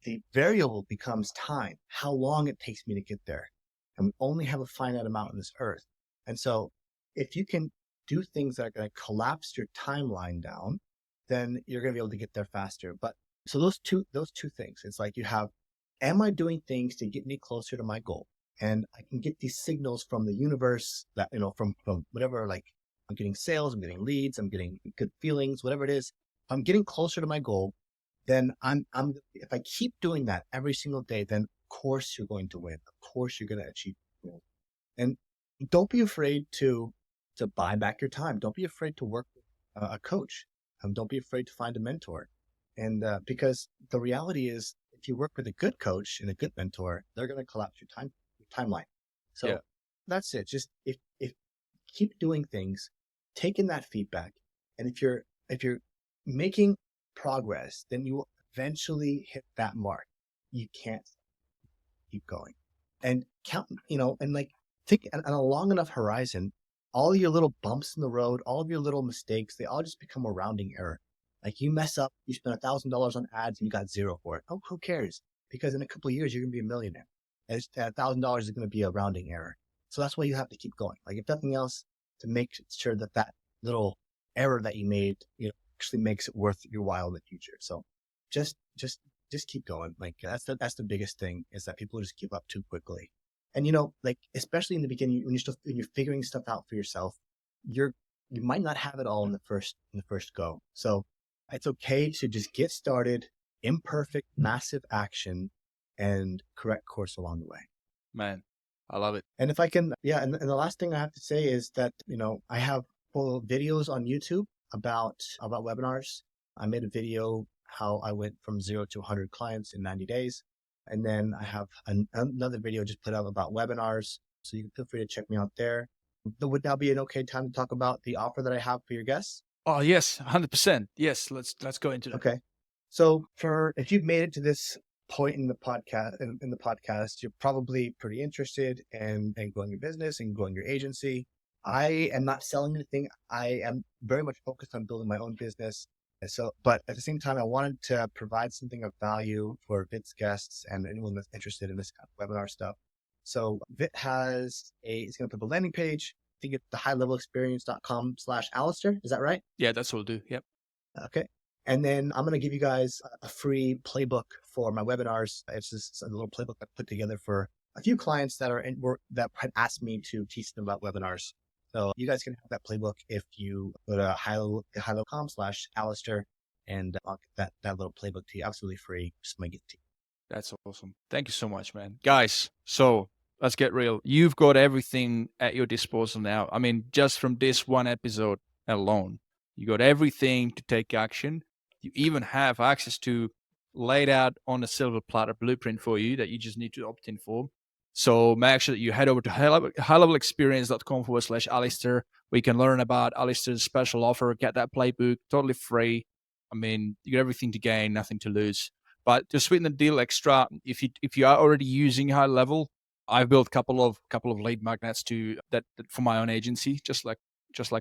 the variable becomes time, how long it takes me to get there. And we only have a finite amount on this earth. And so if you can do things that are going to collapse your timeline down, then you're going to be able to get there faster. But so those two things, it's like you have, am I doing things to get me closer to my goal? And I can get these signals from the universe that, from whatever, like I'm getting sales, I'm getting leads, I'm getting good feelings, whatever it is. If I'm getting closer to my goal, then if I keep doing that every single day, then of course you're going to win. Of course you're going to achieve your goal. And don't be afraid to buy back your time. Don't be afraid to work with a coach. Don't be afraid to find a mentor. And because the reality is, if you work with a good coach and a good mentor, they're going to collapse your timeline. So That's it. Just if keep doing things, taking that feedback, and if you're making progress, then you will eventually hit that mark. You can't keep going and count, and like think on a long enough horizon, all your little bumps in the road, all of your little mistakes, they all just become a rounding error. Like, you mess up, you spend $1,000 on ads and you got zero for it. Oh, who cares? Because in a couple of years, you're going to be a millionaire. And $1,000 is going to be a rounding error. So that's why you have to keep going. Like, if nothing else, to make sure that little error that you made, actually makes it worth your while in the future. So just keep going. Like that's the biggest thing, is that people just give up too quickly. And like especially in the beginning, when you're figuring stuff out for yourself, you might not have it all in the first go. So it's okay to just get started, imperfect, massive action, and correct course along the way. Man, I love it. And if I can, yeah. And the last thing I have to say is that, I have full videos on YouTube about webinars. I made a video how I went from 0 to 100 clients in 90 days. And then I have another video just put out about webinars. So you can feel free to check me out there. Would now be an okay time to talk about the offer that I have for your guests? Oh, yes, 100%. Yes, let's go into that. Okay. So if you've made it to this point in the podcast, you're probably pretty interested in growing your business and growing your agency. I am not selling anything. I am very much focused on building my own business. But at the same time, I wanted to provide something of value for Vit's guests and anyone that's interested in this kind of webinar stuff. So Vit it's going to put a landing page. I think it's the HighLevelExperience.com/Alister. Is that right? Yeah, that's what we'll do. Yep. Okay. And then I'm going to give you guys a free playbook for my webinars. It's just a little playbook I put together for a few clients that that had asked me to teach them about webinars. So you guys can have that playbook if you go to HighLevel.com/Alister, and I'll get that little playbook to you absolutely free. Just make it to you. That's awesome. Thank you so much, man. Guys, so let's get real. You've got everything at your disposal now. I mean, just from this one episode alone, you got everything to take action. You even have access to laid out on a silver platter blueprint for you that you just need to opt in for. So make sure that you head over to HighLevelExperience.com/Alister, where you can learn about Alister's special offer, get that playbook totally free. I mean, you got everything to gain, nothing to lose. But to sweeten the deal extra, if you are already using HighLevel, I've built a couple of lead magnets that for my own agency, just like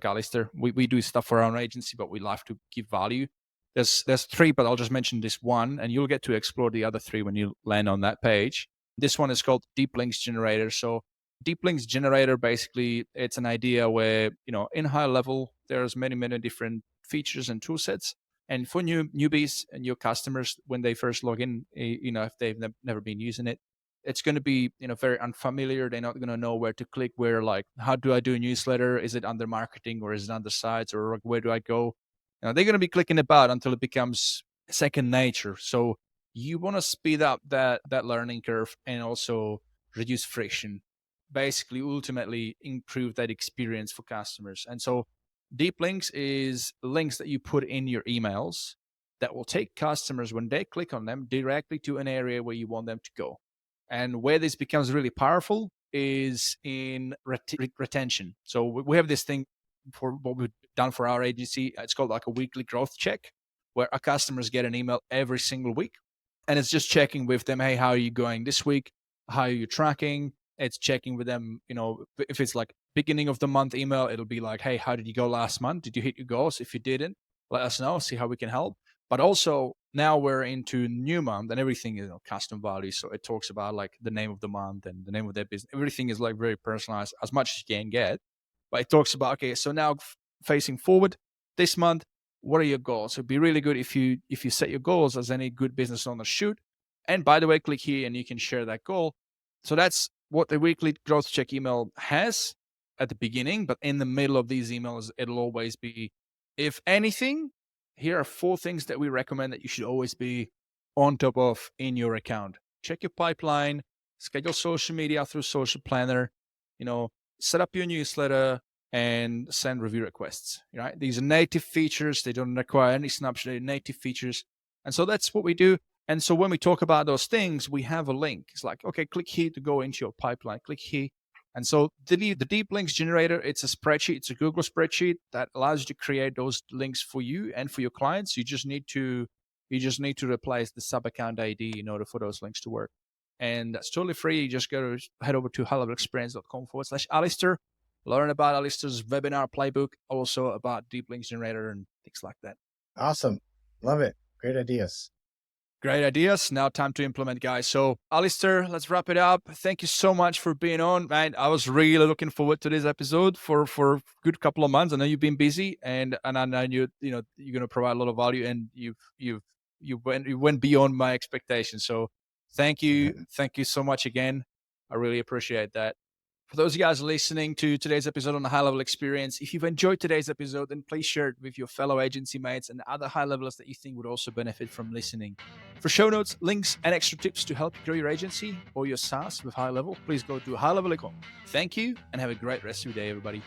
Alister. We do stuff for our own agency, but we love to give value. There's 3, but I'll just mention this one, and you'll get to explore the other 3 when you land on that page. This one is called Deep Links Generator. So Deep Links Generator, basically, it's an idea where, in HighLevel, there's many, many different features and tool sets. And for newbies and your customers, when they first log in, if they've never been using it, it's going to be, very unfamiliar. They're not going to know where to click, like, how do I do a newsletter? Is it under marketing, or is it under sites, or where do I go? They're going to be clicking about until it becomes second nature. So you want to speed up that learning curve and also reduce friction, basically ultimately improve that experience for customers. And so deep links is links that you put in your emails that will take customers, when they click on them, directly to an area where you want them to go. And where this becomes really powerful is in retention. So we have this thing for what we've done for our agency. It's called like a weekly growth check, where our customers get an email every single week. And it's just checking with them, hey, how are you going this week? How are you tracking? It's checking with them, if it's like beginning of the month email, it'll be like, hey, how did you go last month? Did you hit your goals? If you didn't, let us know, see how we can help. But also now we're into new month, and everything is custom values. So it talks about like the name of the month and the name of their business. Everything is like very personalized, as much as you can get. But it talks about, okay, so now facing forward this month, what are your goals? So it'd be really good if you set your goals as any good business owner should. And by the way, click here and you can share that goal. So that's what the weekly growth check email has at the beginning. But in the middle of these emails, it'll always be, if anything, here are 4 things that we recommend that you should always be on top of in your account. Check your pipeline, schedule social media through Social Planner, set up your newsletter, and send review requests. Right? These are native features. They don't require any snapshot. They're native features. And so that's what we do. And so when we talk about those things, we have a link. It's like, okay, click here to go into your pipeline. Click here. And so the deep links generator, it's a spreadsheet. It's a Google spreadsheet that allows you to create those links for you and for your clients. You just need to replace the sub account ID in order for those links to work. And that's totally free. You just head over to HighLevelExperience.com/Alister. Learn about Alister's webinar playbook, also about deep links generator and things like that. Awesome. Love it. Great ideas. Great ideas. Now time to implement, guys. So Alister, let's wrap it up. Thank you so much for being on, man. I was really looking forward to this episode for a good couple of months. I know you've been busy, and I know you're going to provide a lot of value, and you went beyond my expectations. So thank you so much again. I really appreciate that. For those of you guys listening to today's episode on the HighLevel Experience, if you've enjoyed today's episode, then please share it with your fellow agency mates and other high levelers that you think would also benefit from listening. For show notes, links, and extra tips to help you grow your agency or your SaaS with HighLevel, please go to highlevel.com. Thank you, and have a great rest of your day, everybody.